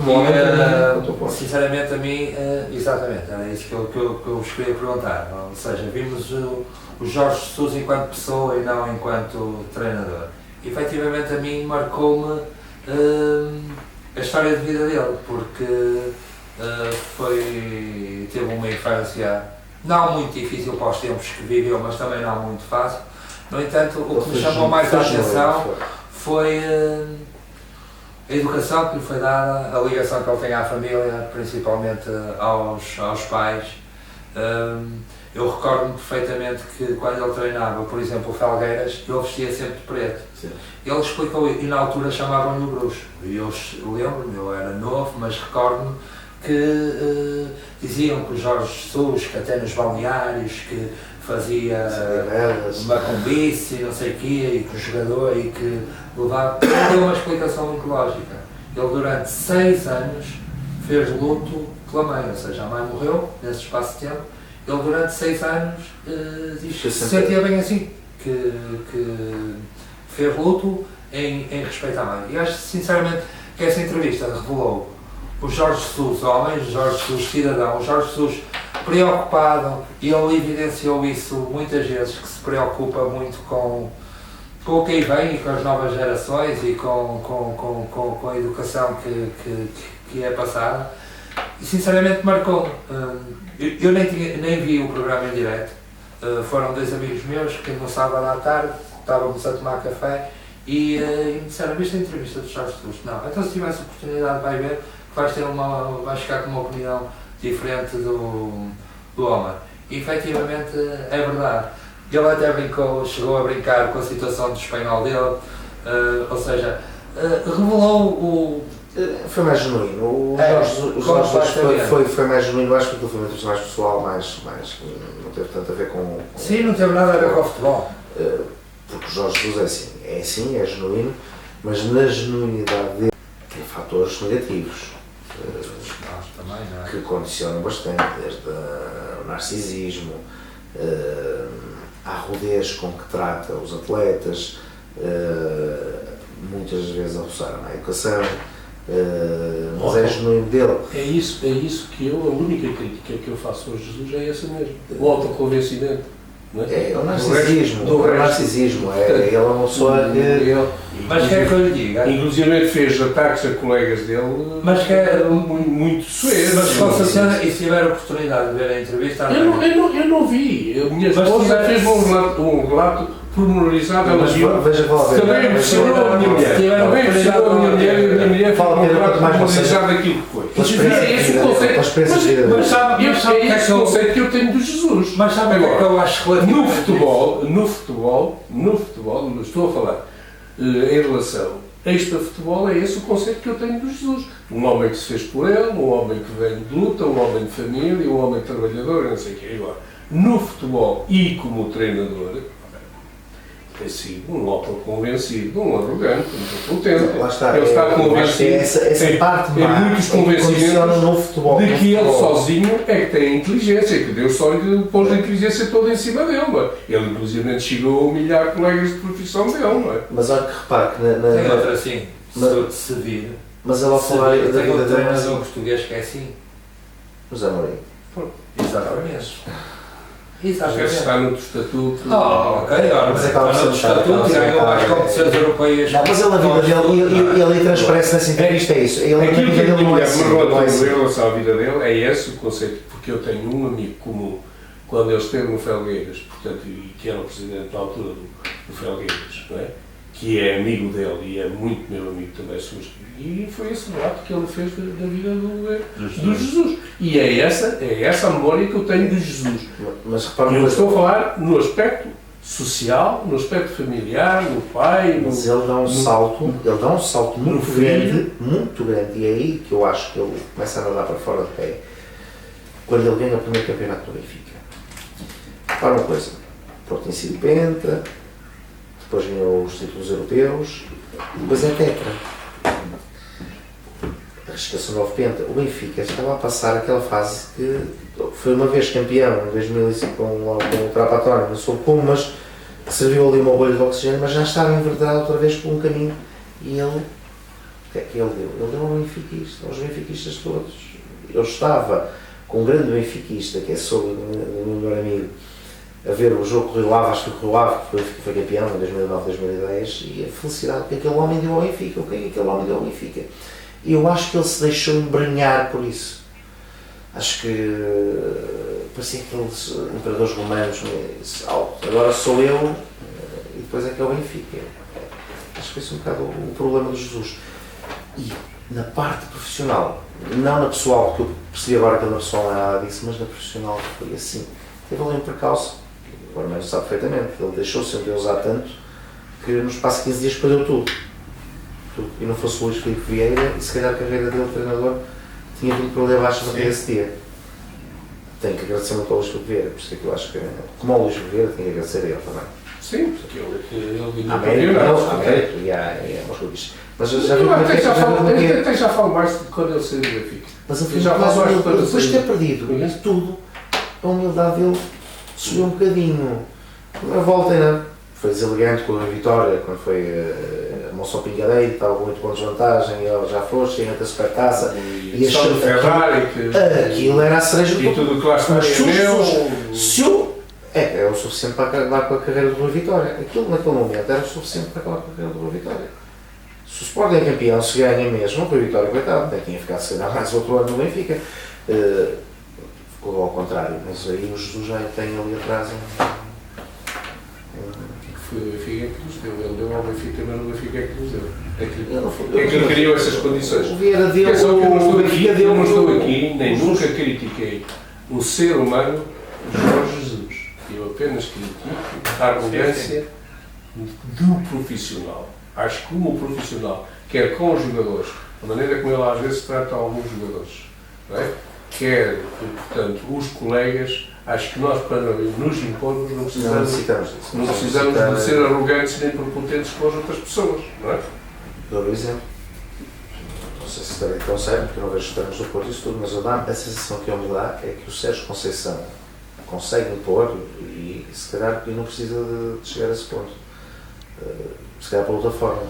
sinceramente a mim, exatamente, era isso que eu vos queria perguntar. Ou seja, vimos o Jorge Jesus enquanto pessoa e não enquanto treinador. E, efetivamente a mim marcou-me a história de vida dele, porque teve uma infância não muito difícil para os tempos que viveu, mas também não muito fácil. No entanto, o que me chamou mais a atenção foi a educação que lhe foi dada, a ligação que ele tem à família, principalmente aos pais. Eu recordo-me perfeitamente que quando ele treinava, por exemplo, o Felgueiras, ele vestia sempre de preto. Sim. Ele explicou, e na altura chamavam-lhe o bruxo. E eu lembro-me, eu era novo, mas recordo-me que diziam que o Jorge Jesus, que até nos balneários, que fazia uma combice, não sei o quê, e que o jogador, e que levava... Ele deu uma explicação muito lógica. Ele durante 6 anos fez luto pela mãe, ou seja, a mãe morreu nesse espaço de tempo. Ele durante 6 anos diz que se sentia bem assim, que fez luto em respeito à mãe. E acho sinceramente que essa entrevista revelou o Jorge Jesus homem, o Jorge Jesus cidadão, o Jorge Jesus preocupado, e ele evidenciou isso muitas vezes, que se preocupa muito com o que aí vem e com as novas gerações e com a educação que é passada. E sinceramente marcou-me. Eu nem vi o programa em direto. Foram 2 amigos meus que no sábado à tarde estávamos a tomar café e me disseram: viste a entrevista do Jorge Jesus? Não. Então se tivesse oportunidade vai ver, vais ficar com uma opinião diferente do homem. E efetivamente é verdade. Ele até chegou a brincar com a situação do espanhol dele, ou seja, revelou o... Foi mais genuíno. O Jorge foi mais genuíno, acho que aquilo foi uma entrevista mais pessoal, mais não teve tanto a ver com... Sim, não teve nada a ver com o futebol. Porque o Jorge Jesus é assim, é genuíno, mas na genuinidade dele tem fatores negativos. Também, não é? Que condicionam bastante, desde o narcisismo, à rudez com que trata os atletas, muitas vezes a roçar na educação, mas é genuíno dele. É isso que a única crítica que eu faço ao Jesus é essa mesmo, o autoconvencimento. É o narcisismo, ele é uma pessoa que... Mas quer que eu lhe diga? Inclusive fez ataques a colegas dele, mas que é muito sueço. Mas com certeza, e se tiver a oportunidade de ver a entrevista... Eu não vi. A minha esposa fez um relato pormenorizado. Ela viu. Também impressionou a minha mulher. Também impressionou a minha mulher e a minha mulher fez um relato pormenorizado daquilo que foi. É esse o conceito. Mas sabe esse o conceito que eu tenho do Jesus. Mas sabe agora, que eu acho relativo? No futebol, não estou a falar em relação a este futebol, é esse o conceito que eu tenho do Jesus. Um homem que se fez por ele, um homem que vem de luta, um homem de família, um homem trabalhador, não sei o que. Agora, no futebol e como treinador, tem sido um autoconvencido, um arrogante, um potente. Lá está, ele está convencido. Essa parte tem muitos convencimentos no futebol, de que ele sozinho é que tem inteligência, que Deus só lhe pôs a inteligência toda em cima dele. Não é? Ele, inclusive, chegou a humilhar colegas de profissão dele. Não é? Mas olha que repare que tem outra assim, se vir. Mas ela falar da vida dele. Mas um português que é assim. José Mourinho. Exatamente. Está no estatuto. Ok, mas acaba de ser no estatuto, ganhou as competições europeias. Não, mas ele na vida dele, ele transparece nessa entrevista, é isso. Aquilo que eu tinha em relação à vida dele é esse o conceito, porque eu tenho um amigo comum, quando ele esteve no Felgueiras, portanto, e que era o presidente na altura do Felgueiras, não é? Que é amigo dele e é muito meu amigo também, e foi esse relato que ele fez da vida do Jesus. E é essa a memória que eu tenho de Jesus. Mas repara, eu estou a falar no aspecto social, no aspecto familiar, no pai. Mas ele dá um salto muito grande, e é aí que eu acho que ele começa a nadar para fora de pé, quando ele ganha o primeiro campeonato do Benfica. Repara uma coisa, Porto em si penta, depois ganhou os títulos europeus, depois é tetra. Esquece o novo penta. O Benfica estava a passar aquela fase que foi uma vez campeão em 2005 com o Trapatónio, não sou como, mas serviu ali uma bolha de oxigênio, mas já estava enverdado outra vez por um caminho. E ele, o que é que ele deu? Ele deu ao benfiquista, aos benfiquistas todos. Eu estava com um grande benfiquista, que é sobre o meu melhor amigo, a ver o jogo que Rio Ave, acho que o Rio Ave foi campeão em 2009, 2010, e a felicidade que aquele homem deu ao Benfica, o que é que aquele homem deu ao Benfica. E eu acho que ele se deixou embranhar por isso. Acho que parecia aqueles imperadores romanos, agora sou eu, e depois é que é o Benfica. Acho que esse é um bocado o problema do Jesus. E na parte profissional, não na pessoal, porque eu percebi agora que na pessoal não é nada disso, mas na profissional foi assim. Teve ali um percalço, agora mesmo sabe perfeitamente, ele deixou-se usar tanto que no espaço de 15 dias perdeu tudo. E não fosse o Luís Filipe Vieira, e se calhar a carreira dele, treinador, tinha vindo para ali abaixo naquele esse dia. Tenho que agradecer muito ao Luís Filipe Vieira, por isso é que eu acho que, como ao Luís Vieira, tenho que agradecer a ele também. Sim, porque ele vinha para mérito, e há umas coisas. Mas já vi até já falo mais de quando ele saiu do Benfica. Mas eu já falo mais depois de ter perdido isso tudo, a humildade dele subiu um bocadinho. A volta ainda foi deselegante com a vitória, quando foi a Monção Pingadeiro, estava com 8 pontos de vantagem, e ele já foste, e a supertaça, e a Ferrari, aquilo era a cereja e tudo que lá está é o suficiente para acabar com a carreira do Rui Vitória. Aquilo naquele momento era o suficiente para acabar com a carreira do Rui Vitória. Se o Sporting é campeão, se ganha mesmo, o Rui Vitória, coitado, até tinha ficado se calhar mais outro ano no Benfica. Ficou ao contrário, mas aí o Jesus já tem ali atrás Foi o Benfica que nos deu, ele deu ao Benfica, mas o Benfica é que nos deu. É que criou essas condições. O Vieira deu, eu não estou aqui, nem nunca critiquei o ser humano Jorge Jesus. Eu apenas critico a arrogância do profissional. Acho que como profissional, quer com os jogadores, a maneira como ele às vezes trata alguns jogadores, não é? Quer, portanto, os colegas, acho que nós, para nos impormos, não precisamos de ser arrogantes nem prepotentes com as outras pessoas, não é? Dou um exemplo. Não sei se estarei tão sério, porque não vejo os treinos do Porto e isso tudo, mas eu dá a sensação que eu me dá é que o Sérgio Conceição consegue impor e se calhar não precisa de chegar a esse ponto. Se calhar para outra forma.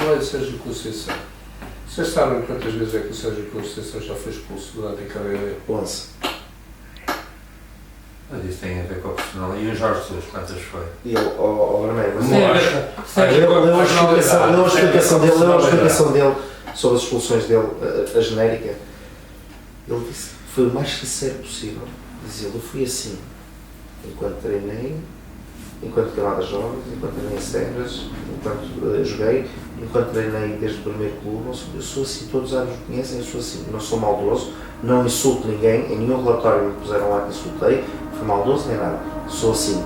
Olha, Sérgio Conceição. Vocês sabem quantas vezes é que o Sérgio Conceição já foi expulso durante a carreira dele? 11. Mas isso tem a ver com a personalidade. E o Jorge Jesus, quantas foi? E ele, Armeiro, mas Sim, leu a explicação dele sobre as expulsões dele, a genérica. Ele disse, foi o mais sincero possível. Dizia, eu fui assim, enquanto treinei, enquanto camada jovens, enquanto treinei em Serras, enquanto joguei, enquanto treinei desde o primeiro clube, eu sou assim, todos os anos me conhecem, eu sou assim, não sou maldoso, não insulto ninguém, em nenhum relatório me puseram lá que insultei, fui maldoso nem nada, sou assim.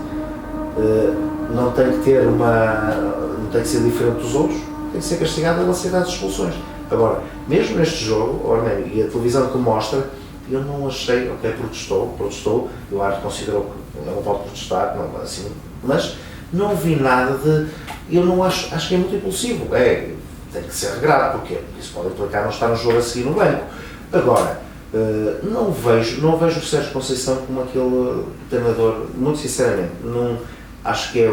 Não tenho que ter não tenho que ser diferente dos outros, tenho que ser castigado pela cidade de expulsões. Agora, mesmo neste jogo, Arménio, e a televisão que mostra, eu não achei, ok, protestou, o árbitro considerou que não pode protestar, não, assim, mas não vi nada de, eu não acho que é muito impulsivo, tem que ser regrado, porque isso pode implicar não estar no jogo a seguir no banco. Agora, não vejo o Sérgio Conceição como aquele treinador, muito sinceramente, não, acho que é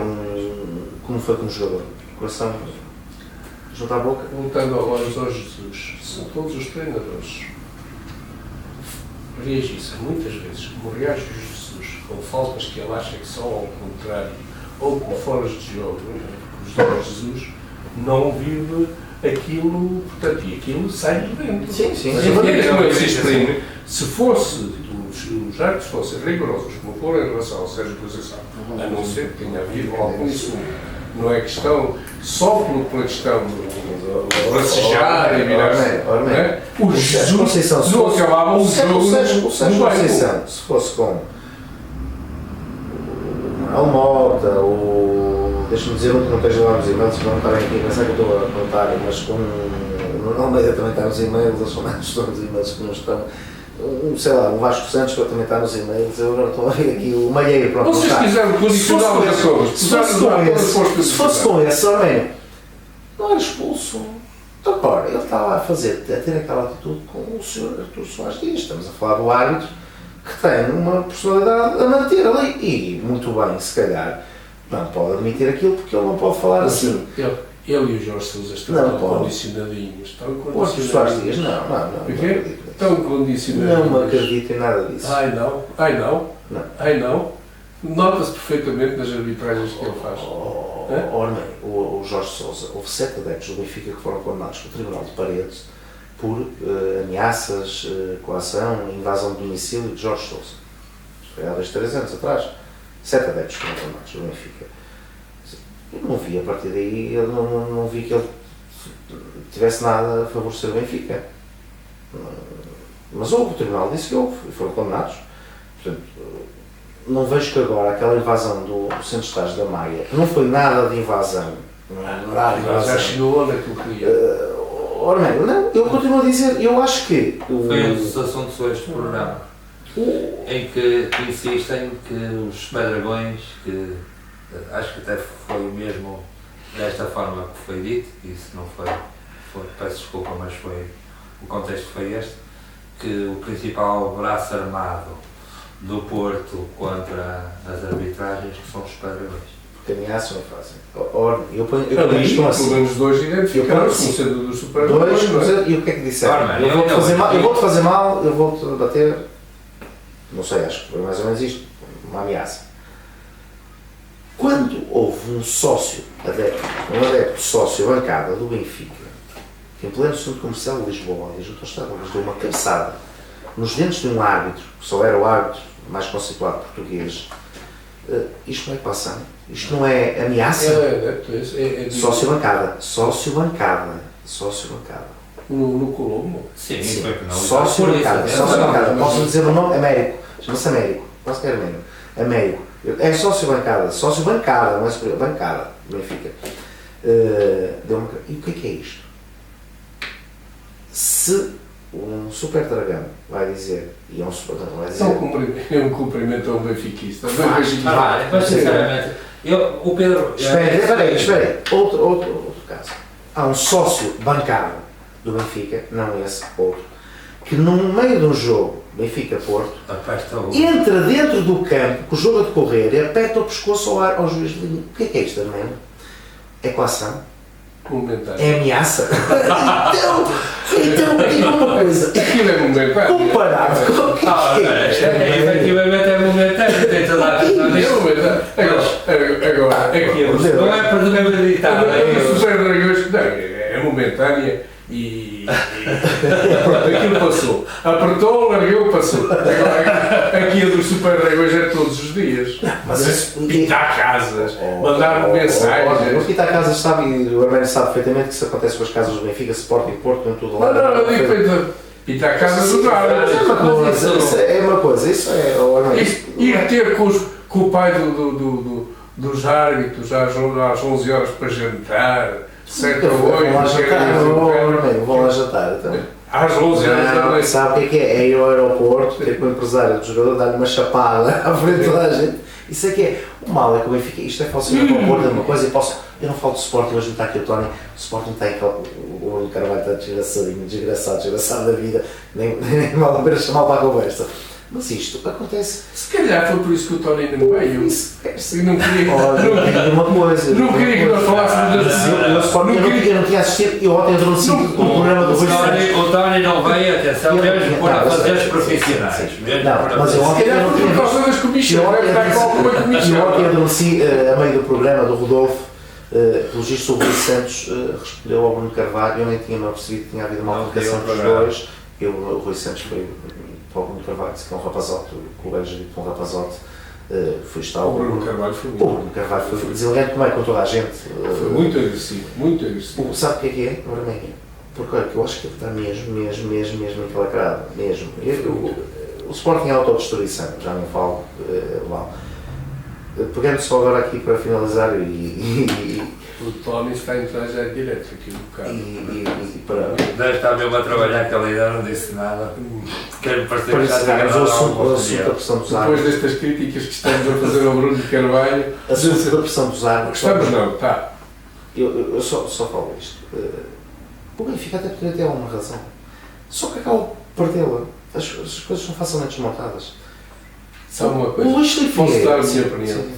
como foi como jogador, coração junto à boca. Voltando agora ao Jesus, são todos os treinadores reagissem muitas vezes como reage o Jesus com faltas que ele acha que são ao contrário ou com foras de jogo, os Jorge Jesus não vive aquilo, portanto, e aquilo sai de dentro. Sim, sim. Se fosse, os árbitros fossem rigorosos como foram em relação ao Sérgio Conceição, a não ser que tenha havido algum insulto, não é questão, só pela questão de racejar e virar-se, o Jesus Conceição, não acabava o jogo o Sérgio Conceição, se fosse com o Mota, deixa-me dizer um que não esteja lá nos e-mails, se não estarem aqui a pensar que eu estou a contar, mas com o Almeida também está nos e-mails, eles são mais nos e-mails que não estão. Sei lá, o Vasco Santos, que também está nos e-mails, eu não estou a ver aqui o Malheiro, pronto. Vocês quiseram condicionar os ações, se fosse com esse, Arménio, não era expulso. Então, ora, ele estava a ter aquela atitude com o Sr. Artur Soares Dias. Estamos a falar do árbitro que tem uma personalidade a manter ali. E, muito bem, se calhar, não pode admitir aquilo porque ele não pode falar assim. Ele e o Jorge Sousa estão condicionadinhos. O Artur Soares Dias, não acredito. Estão condicionados. Não acredito em nada disso. Ai não. Nota-se perfeitamente nas arbitragens que ele faz. O Jorge Sousa, houve 7 adeptos do Benfica que foram condenados pelo Tribunal de Paredes por ameaças, coação, invasão de domicílio de Jorge Sousa. Isto foi há 2-3 anos atrás. 7 adeptos foram condenados do Benfica. Eu não vi, a partir daí, eu não vi que ele tivesse nada a favorecer o Benfica. Mas o Tribunal disse que houve e foram condenados. Portanto, não vejo que agora aquela invasão do centro de estágio da Maia não foi nada de invasão. Já chegou onde é que eu queria. Não, eu continuo a dizer, eu acho que. Foi um dos assuntos hoje do programa em que insistem que os Pedragões, que acho que até foi mesmo desta forma que foi dito, isso não foi, peço desculpa, mas o contexto foi este, que o principal braço armado do Porto contra as arbitragens que são os Pedragões. Porque ameaçam e fazem. Eu ponho isto assim. Pelo menos 2 identificados como sendo dos Super-Heróis. E o que é que disseram? Eu vou-te fazer mal, eu vou-te bater. Não sei, acho que foi mais ou menos isto. Uma ameaça. Quando houve um adepto sócio bancada do Benfica, que em pleno centro comercial de Lisboa, ali junto ao Estado, nos deu uma cabeçada nos dentes de um árbitro, que só era o árbitro mais conceituado português, isto não é passão, isto não é ameaça. Sócio bancada. No Colombo? Sim. Sócio bancada. Posso dizer o nome? Américo. Chama-se Américo. Quase que é Américo. Américo. É sócio bancada, não é superior. Bancada. Benfica. E o que é isto? Se um super dragão vai dizer, e é um super dragão vai dizer... É um cumprimento a um benfiquista. Mas sinceramente, o Pedro... Espera aí. Outro caso. Há um sócio bancário do Benfica, não esse, outro, que no meio de um jogo, Benfica-Porto, Aperta o... entra dentro do campo, com o jogo a decorrer, e aperta o pescoço ao juiz de linha. O que é isto, mesmo? É coação? Momentário. É ameaça? então, diga uma coisa. Aquilo é momentário. Comparado com o que é isto? Efetivamente é momentâneo, tem toda a questão É nisso. momentário. Agora, aquilo. Não é para desabilitar, é O isso. Super Dragões, não, é momentânea e pronto, aquilo passou. Apertou, largou, passou. Agora, aquilo dos Super Dragões é todos os dias. Mas isso... Pintar casas, mandar mensagens. O Pintar Casas sabe, e o Arménio sabe perfeitamente que isso acontece com as casas do Benfica, Sporting, Porto, em tudo lá. Não, digo pintar casas do nada. Isso é uma coisa, isso é o Arménio. Ir ter com o pai dos árbitros às 11 horas para jantar, 7 ou 8, vou lá jantar, então. às 11 horas da noite. Sabe o que é? É ir ao aeroporto, ter com o empresário do jogador, dar-lhe uma chapada à frente de toda a gente. Isso é que é. O mal é que o Benfica, isto é falsificar para o Porto, é uma coisa, eu não falo do Sporting, mas está aqui o Tony, o Sporting tem aquele, o Carvalho está desgraçado da vida, nem vale a pena chamá-lo para a conversa. Mas isto acontece. Se calhar foi por isso que o Tony não veio. Eu não queria. Olha, uma coisa. Não queria que nós falássemos eu não tinha assistido, eu ontem adormeci o programa do Rui Santos. O Tony não veio, atenção, mesmo para fazer os profissionais. Não, mas eu Se ontem calhar foi por causa das comissões. Deve estar com alguma eu comissão. ontem adormeci a meio do programa do Rodolfo. Pelo visto, o Rui Santos respondeu ao Bruno Carvalho. Eu nem tinha percebido que tinha havido uma aplicação dos dois. O Rui Santos foi para o Bruno Carvalho, que é um rapazote, o colega dito um rapazote. Foi estar O Bruno Carvalho foi O Bruno Carvalho foi deselegante também com toda a gente. Foi muito agressivo, muito agressivo. Sabe o que é? Ora bem, porque olha, eu acho que ele está mesmo encalacrado, mesmo. O Sporting é autodestruição, já não falo lá. Pegando só agora aqui para finalizar O Tony está em trajeto direto aqui no carro. para Deve estar mesmo a trabalhar aquela ideia, não disse nada. Quero parecer que já encerrarmos o assunto da tinha pressão dos Depois árbitros. destas críticas que estamos a fazer ao Bruno Carvalho. Assunto da pressão dos árbitros. Estamos não, tá. Eu só falo isto. O Benfica até poderia ter alguma razão. Só que acaba de perdê-la. As coisas são facilmente desmontadas. Sabe uma coisa? O Luís Filipe Posso Vieira. dar a minha Sim, opinião? sim.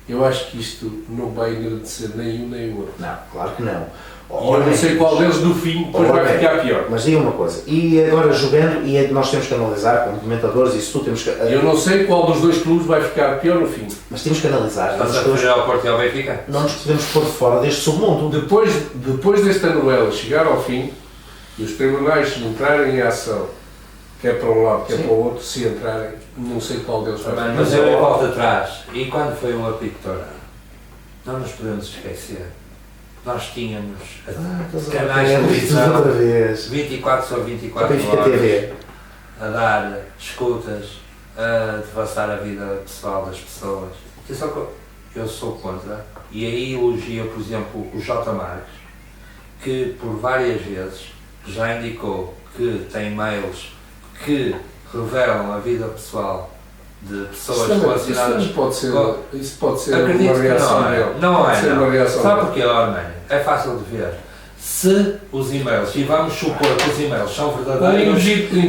Eu acho que isto não vai agradecer nem um nem o outro. Não, claro que não. E eu não sei qual deles no fim depois vai ficar pior. Mas diga uma coisa, e agora jogando, e nós temos que analisar como comentadores, isso tudo temos que. Eu não sei qual dos dois clubes vai ficar pior no fim. Mas temos que analisar. Estás a fugir ao Porto e ao Benfica? Não nos podemos pôr de fora deste submundo. Depois desta novela chegar ao fim e os tribunais entrarem em ação, quer para um lado, quer Sim. para o outro, se entrarem, não sei qual deles vai ficar. Mas eu volto atrás. E quando foi um apito dourado? Não nos podemos esquecer. Nós tínhamos canais de televisão outra vez. 24 sobre 24 Benfica horas TV. a dar escutas, a devassar a vida pessoal das pessoas. Eu sou contra. E aí elogio, por exemplo, o J. Marques, que por várias vezes já indicou que tem mails que revelam a vida pessoal de pessoas relacionadas. Isso pode ser Acredito uma que reação não é. dele. Não Pode é, ser uma não. reação Sabe dele. porquê, Arménio? É fácil de ver. Se os e-mails, e vamos supor que os e-mails são verdadeiros, Alguns possível.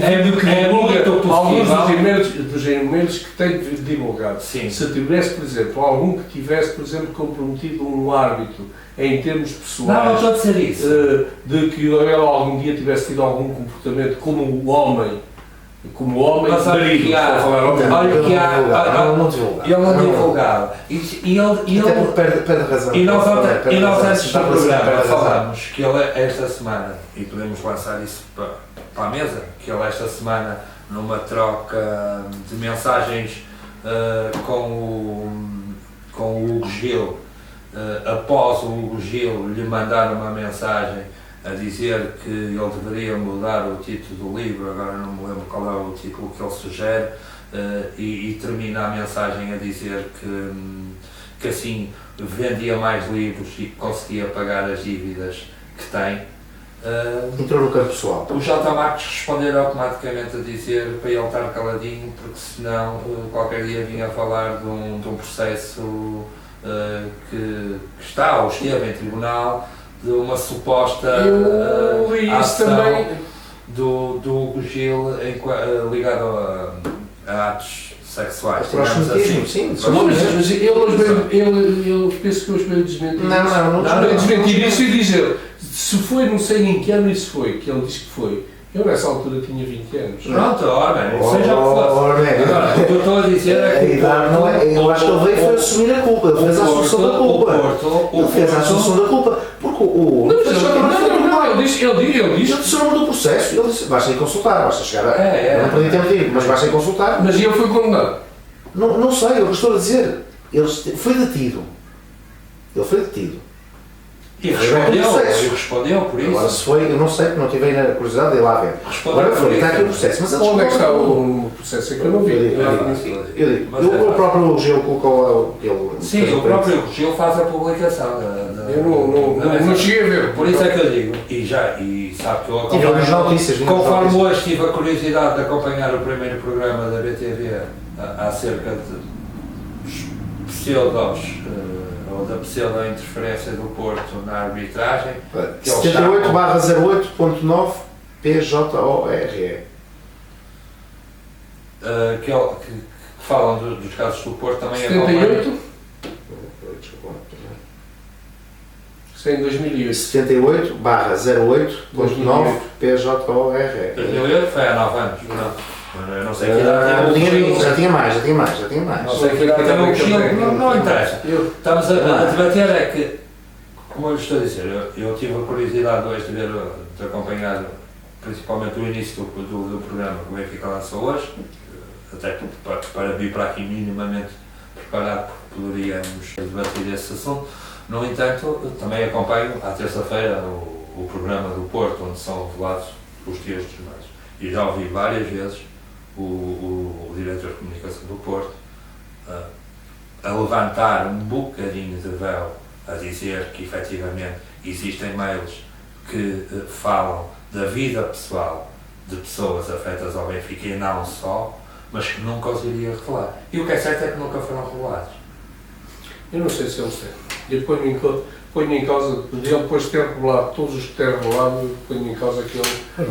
dos e-mails que tem divulgado. Sim. Se tivesse, por exemplo, algum que tivesse, por exemplo, comprometido um árbitro em termos pessoais, Não estou a dizer isso. de que ele algum dia tivesse tido algum comportamento como homem, Mas olha marido, que há- estou a falar homem, olha que há- Ele não divulgava. Ele não divulgava. E Até porque perde razão. E nós Perde razão. antes Se está do a fazer, programa perde razão. falámos que ele esta semana, e podemos lançar isso para a mesa, que ele esta semana, numa troca de mensagens com o Hugo Gil, após o Hugo Gil lhe mandar uma mensagem a dizer que ele deveria mudar o título do livro, agora não me lembro qual é o título que ele sugere, e termina a mensagem a dizer que assim vendia mais livros e conseguia pagar as dívidas que tem. Entrou no campo pessoal. O J. Marques responder automaticamente a dizer para ele estar caladinho, porque senão qualquer dia vinha a falar de um processo que está ou esteve em tribunal, de uma suposta Eu li isso ação. também. do Hugo Gil ligado a atos sexuais. Para o digamos proxenetismo, assim. sim. Mas ele penso que hoje veio desmentir Não. veio desmentir isso e dizer se foi, não sei em que ano isso foi, que ele diz que foi. Eu nessa altura tinha 20 anos. Pronto, ora bem, seja o que fosse. Agora, o que eu estou a dizer é que eu acho que ele veio foi assumir a culpa, ele fez a assunção da culpa. Ele fez a assunção da culpa, porque o... Não, ele disse... Ele disse o nome do processo, ele disse, basta ir consultar, basta chegar a... Não perdi tempo de ir, mas basta ir consultar. Mas ele foi condenado? Não sei, eu estou a dizer, ele foi detido. Ele foi detido. E respondeu por isso. Agora se foi, eu não sei, não tive ainda a curiosidade de ir lá ver. Agora foi, está aqui o processo. Mas onde é que está o processo? É que eu não vi. O próprio Gil colocou ele. Sim, o próprio Gil faz a publicação. Eu não cheguei a ver. Por isso é que eu digo, e sabe que eu acompanho, conforme hoje tive a curiosidade de acompanhar o primeiro programa da BTV acerca de pseudos ou da pseudo-interferência do Porto na arbitragem. 78/08.9 PJORE. Que falam dos casos do Porto também. 78? Isso é em 2008. 78/08.9 PJORE. 2008 foi há 9 anos. Eu não sei que idade. Já tinha mais. Não sei que idade não interessa. Estamos a debater é que, como eu lhe estou a dizer, eu tive a curiosidade hoje de acompanhar principalmente o início do programa que o Benfica lançou hoje, até para vir para aqui minimamente preparado, porque poderíamos debater esse assunto. No entanto, também acompanho à terça-feira o programa do Porto, onde são revelados os dias dos mais. E já ouvi várias vezes o diretor de comunicação do Porto a levantar um bocadinho de véu, a dizer que efetivamente existem mails que falam da vida pessoal de pessoas afetas ao Benfica e não só, mas que nunca os iria revelar. E o que é certo é que nunca foram revelados. Eu não sei se ele sei. Eu ponho em causa, depois de ter revelado todos os que ter revelado, ponho em causa que ele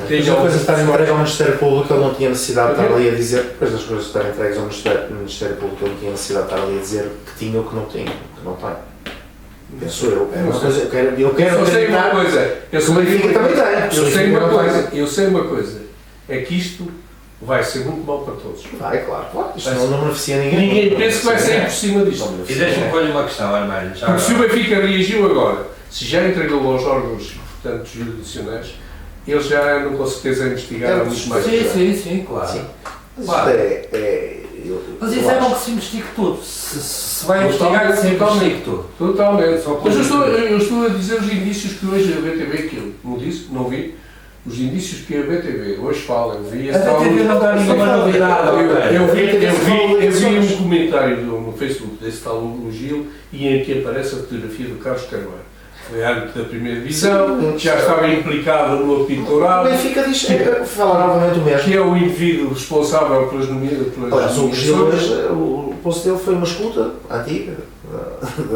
tenha uma coisa estar entregue ao Ministério Público, ele não tinha necessidade de estar ali a dizer, depois das coisas estarem entregues ao Ministério Público, ele não tinha necessidade de estar ali a dizer que tinha ou que não tinha, que não tem. Penso eu. É uma coisa, eu quero acreditar. Eu sei uma coisa, é que isto vai ser muito mal para todos. Vai, claro. Isto não beneficia ninguém. Ninguém pensa que vai sair por cima disto. E deixa-me pôr-lhe uma questão, Armando. Porque se o Benfica reagiu agora, se já entregou aos órgãos, portanto, jurisdicionais, eles já andam com certeza a investigar muito mais. Sim, claro. Sim. Claro. Mas isso é bom que se investigue tudo. Se vai investigar, que se investigue tudo. Totalmente. Mas eu estou a dizer os indícios que hoje a BTV, que eu não disse, não vi, os indícios que a BTV hoje fala, eu vi a BTV não dá nenhuma novidade. Eu vi um comentário no Facebook desse tal Hugo Gil e em que aparece a fotografia do Carlos Carvalho. Foi árbitro da primeira divisão, já estava implicado no apito oral. O Benfica diz, fala novamente o mesmo. Que é o indivíduo responsável pelas nomeações. O Gil hoje, o posto dele foi uma escuta antiga,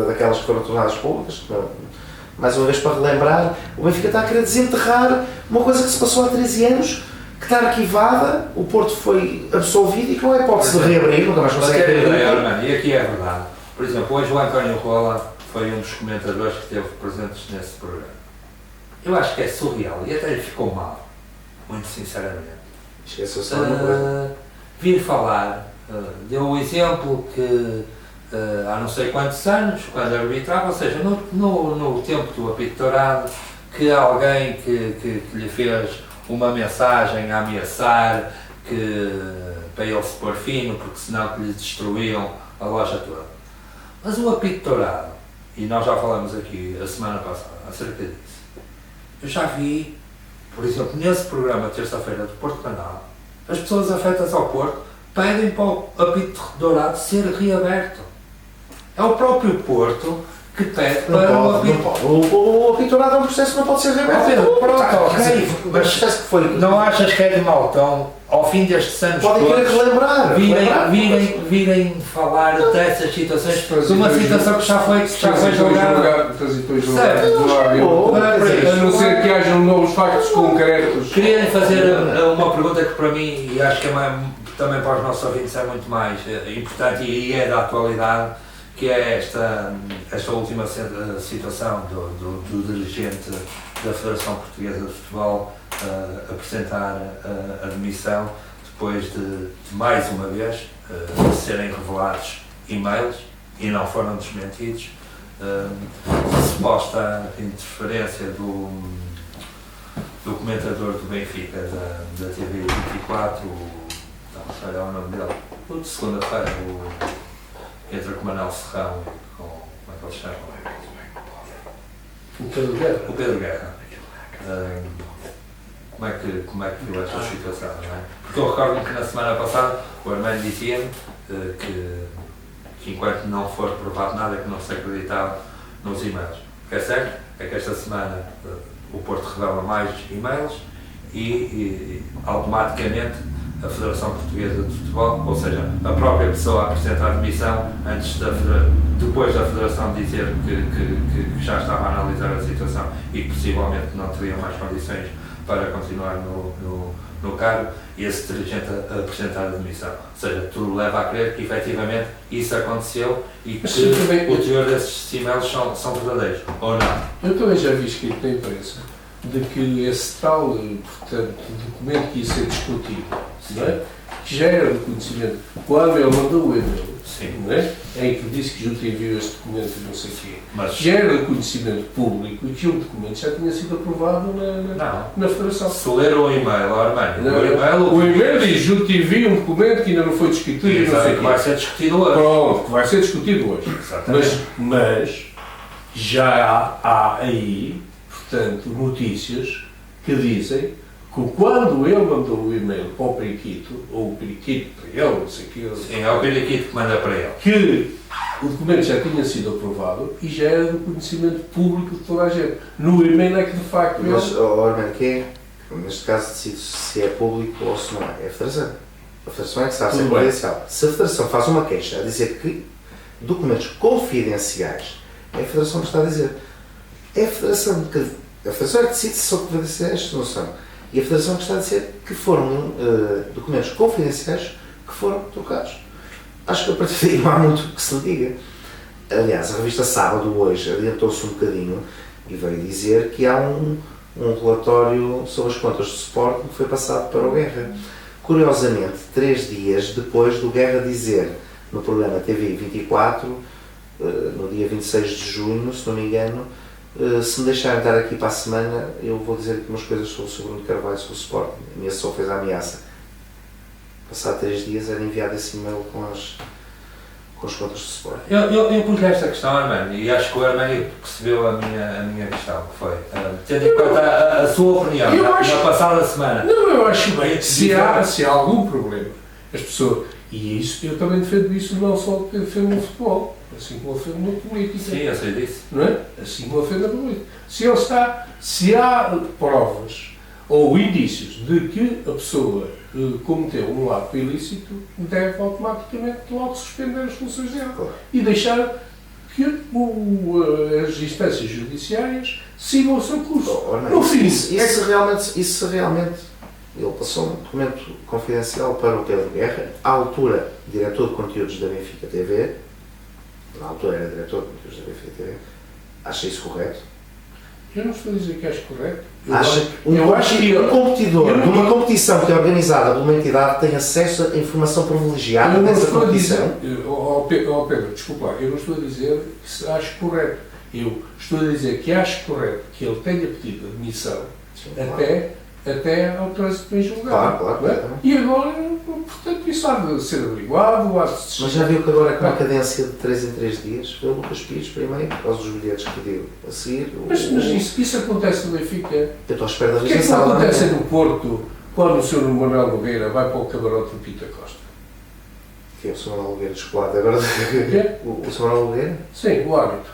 daquelas que foram tornadas públicas. Mais uma vez para relembrar, o Benfica está a querer desenterrar uma coisa que se passou há 13 anos, que está arquivada, o Porto foi absolvido e que não é hipótese de reabrir, nunca mais consegue reabrir. E aqui é verdade. Por exemplo, hoje o António Rola foi um dos comentadores que esteve presentes nesse programa. Eu acho que é surreal e até lhe ficou mal, muito sinceramente. Esqueceu-se de alguma coisa. Vir falar, deu um exemplo que há não sei quantos anos, quando arbitrava, ou seja, no tempo do apito dourado, que alguém que lhe fez uma mensagem a ameaçar para ele se pôr fino, porque senão que lhe destruíam a loja toda. Mas o apito dourado, e nós já falamos aqui a semana passada acerca disso, eu já vi, por exemplo, nesse programa terça-feira do Porto Canal, as pessoas afetas ao Porto pedem para o apito dourado ser reaberto. É o próprio Porto que pede para o apito. O apito dourado é um processo que não pode ser reaberto. Pronto, ok. Mas não achas que é de mau tom ao fim destes anos Podem querer todos, relembrar. virem falar dessas situações, de uma situação que já foi julgada. A não ser que hajam novos factos concretos. Queria fazer uma pergunta que para mim, e acho que também para os nossos ouvintes é muito mais importante e é da atualidade, que é esta última situação do dirigente da Federação Portuguesa de Futebol apresentar a demissão depois de mais uma vez serem revelados e-mails e não foram desmentidos, suposta interferência do comentador do Benfica da TV 24, não sei o nome dele, o de segunda-feira, entra com o Manuel Serrão e com, como é que ele chama? O Pedro Guerra. Como é que viu esta situação, não é? Porque eu recordo-me que na semana passada o Armando dizia-me que enquanto não for provado nada, que não se acreditava nos e-mails. O que é certo é que esta semana o Porto revela mais e-mails e automaticamente a Federação Portuguesa de Futebol, ou seja, a própria pessoa a apresentar a demissão depois da Federação dizer que já estava a analisar a situação e que possivelmente não teria mais condições para continuar no cargo, e esse dirigente a apresentar a demissão. Ou seja, tudo leva a crer que efetivamente isso aconteceu e que o teor desses e-mails são verdadeiros, ou não? Eu também já vi escrito na imprensa de que esse tal, portanto, documento que ia ser discutido, não é? Que já era do conhecimento, quando ele mandou o e-mail, não é? Em que disse que junto enviou este documento e não sei o quê, Mas já era do conhecimento público e que o documento já tinha sido aprovado na Federação. se ler o e-mail, O e-mail diz junto envia um documento que ainda não foi discutido e não sei o quê. Vai ser discutido hoje. Pronto, que vai ser discutido hoje. Exatamente. Mas já há aí, portanto, notícias que dizem que quando ele mandou o e-mail para o Periquito, ou o Periquito para ele, não sei o quê, Sim, é o Periquito que manda para ele. que o documento já tinha sido aprovado e já era do conhecimento público de toda a gente. No e-mail é que de facto ele... Mas, Orman, quem é? Neste caso decide se é público ou se não é. É a Federação. A Federação é que sabe se é confidencial. Se a Federação faz uma queixa a dizer que documentos confidenciais, é a Federação que está a dizer. É a Federação que decide se são confidenciais ou não são. E a Federação que está a dizer que foram documentos confidenciais que foram trocados. Acho que a partir daí não há muito que se lhe diga. Aliás, a revista Sábado hoje adiantou-se um bocadinho e veio dizer que há um relatório sobre as contas do Sporting que foi passado para o Guerra. Curiosamente, 3 dias depois do Guerra dizer no programa TV 24, no dia 26 de junho, se não me engano, se me deixarem estar aqui para a semana, eu vou dizer aqui umas coisas sobre o Bruno Carvalho, sobre o Sporting. A minha só fez a ameaça. Passado 3 dias era enviado esse e-mail com as contas do Sporting. Eu pus esta questão, Armando, e acho que o Armando percebeu a minha questão, que foi, tendo em conta a sua opinião na passada semana. Não, eu acho bem, se há algum problema, as pessoas, e isso, eu também defendo isso não só que defendo no futebol, assim como eu defendo na política. Sim, eu sei disso. Não é? Assim como eu defendo na política. Se há provas ou indícios de que a pessoa cometeu um ato ilícito, deve automaticamente logo suspender as funções dele. Claro. E deixar que as instâncias judiciárias sigam o seu curso. No fim, Isso realmente ele passou um documento confidencial para o Pedro Guerra, à altura diretor de conteúdos da Benfica TV, na altura era diretor de conteúdos da Benfica TV, acha isso correto? Eu não estou a dizer que acho correto. Acha que um competidor de uma competição que é organizada por uma entidade tem acesso a informação privilegiada dessa competição? Pedro, desculpa lá, eu não estou a dizer que acho correto. Eu estou a dizer que acho correto que ele tenha pedido admissão até ao trânsito bem julgado. Claro. É? E agora, portanto, isso há de ser averiguado, Mas já viu que agora com a cadência de 3 em 3 dias, foi o Lucas Pires primeiro, por causa dos bilhetes que pediu a seguir. Mas isso acontece no Benfica. Eu estou à espera da O que é que não acontece no Porto quando o Sr. Manuel Nogueira vai para o camarote do Pita Costa? Que é o Sr. Manuel Nogueira de chocolate agora? O Sr. Manuel Nogueira? Sim, o árbitro.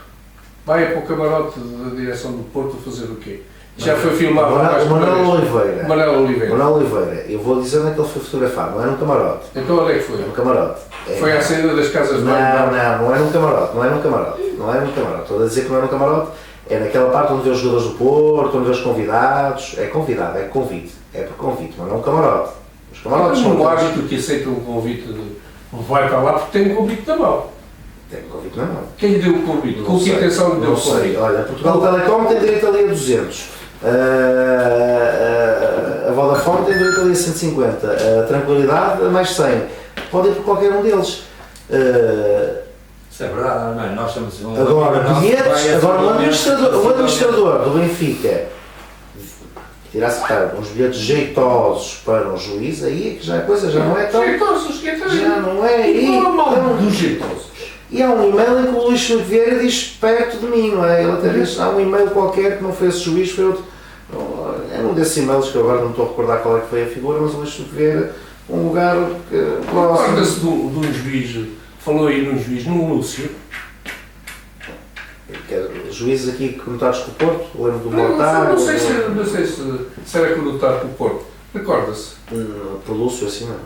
Vai para o camarote da direção do Porto fazer o quê? Já foi filmado O mais Manuel uma vez. Oliveira. Manuel Oliveira. Manuel Oliveira, eu vou dizer onde é que ele foi fotografado, não é num camarote. Então onde é que foi? É num camarote. É. Foi à saída das casas de Não, banho? não é num camarote, não é num camarote. Não é num camarote. Estou a dizer que não é num camarote, é naquela parte onde vê os jogadores do Porto, onde vê os convidados. É convidado, é convite. É por convite, mas não é um camarote. Os camarotes Mas são um árbitro que aceita um convite vai para lá porque tem um convite na mão. Tem um convite na mão. Quem lhe deu o convite? Com que sei, intenção lhe deu não o convite? sei. Olha, Portugal Telecom tem direito ali a 200. A Vodafone tem direito ali a 150. A Tranquilidade a mais 100. Pode ir por qualquer um deles. Isso é verdade, não é? Nós temos um. Agora, amigo nosso que bilhetes, vai a agora o possivelmente- administrador do Benfica tirar-se uns bilhetes jeitosos para um juiz, aí é que já a coisa já não é tão. Jeitosos, que é tão... Já não é. E qual é o mal E, dos jeitosos? e há um e-mail em que o Luís Filipe Vieira diz perto de mim, não é? Ele até diz, há um e-mail qualquer que não foi esse juiz, foi outro. É um desses e-mails que eu agora não estou a recordar qual é que foi a figura, mas o Luís Filipe Vieira, um lugar que próximo. Recorda-se de um juiz, falou aí num juiz, num Lúcio. Juízes aqui conotados com o Porto, lembro do Não Mortário. sei se era conotado com o Porto. Recorda-se. Por Lúcio, assim, não.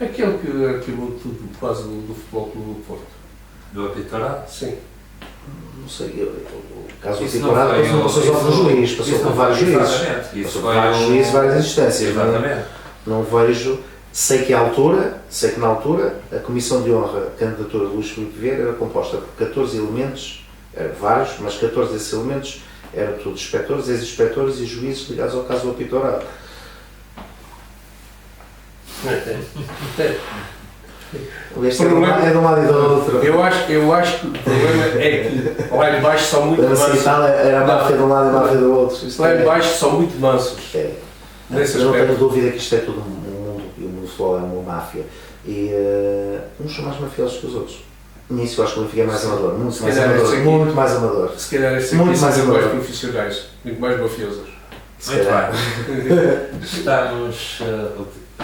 Aquele que arquivou tudo quase do Futebol Clube do Porto. Do apitorado? Sim. Não sei, o caso do Isso não titular foi não passou só por juiz, passou isso por não vários foi- juízes. Exatamente. Isso Passou por foi vários juízes, várias instâncias. Exatamente. Não vejo, sei que na altura, a Comissão de Honra, a candidatura de Luís Filipe Vieira era composta por 14 elementos, eram vários, mas 14 desses elementos eram todos inspectores, ex-inspectores e juízes ligados ao caso do apitorado. Este é de um lado e do outro. Eu acho que o problema é que lá em baixo são muito Era mansos. a máfia de um lado e a máfia do outro. Isto Lá em é- baixo são muito mansos. é. Nesse Eu não tenho aspecto. dúvida que isto é tudo um mundo, e o mundo do futebol é uma máfia. E uns são mais mafiosos que os outros. Nisso eu acho que o Benfica é mais amador, muito Se mais calhar amador, esse aqui- muito mais amador. Se calhar estes Muito aqui mais são mais amador. profissionais, muito mais mafiosos. Se Muito calhar. bem. Estamos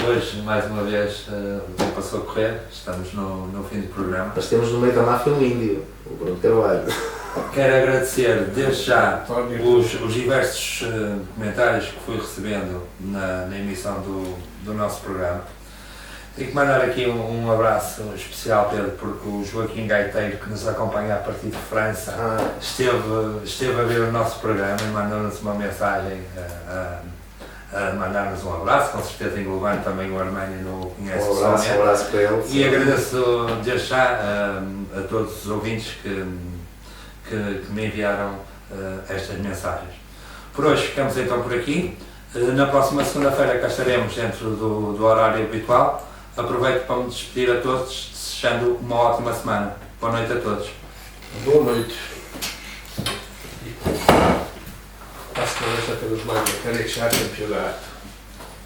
hoje, mais uma vez, não passou a correr, estamos no fim do programa. Mas temos no meio da máfia um índio, o Bruno Carvalho. Quero agradecer desde já António. os diversos comentários que fui recebendo na emissão do nosso programa. Tenho que mandar aqui um abraço especial, Pedro, porque o Joaquim Gaiteiro, que nos acompanha a partir de França, esteve a ver o nosso programa e mandou-nos uma mensagem a mandar-nos um abraço, com certeza englobando também o Armênio, não o conhece Um pessoalmente. abraço para ele. E agradeço desde já a todos os ouvintes que me enviaram estas mensagens. Por hoje ficamos então por aqui. Na próxima segunda-feira cá estaremos dentro do horário habitual. Aproveito para me despedir a todos, desejando uma ótima semana. Boa noite a todos. Boa noite. Passo para esta pelos mais, quero deixar campeonato.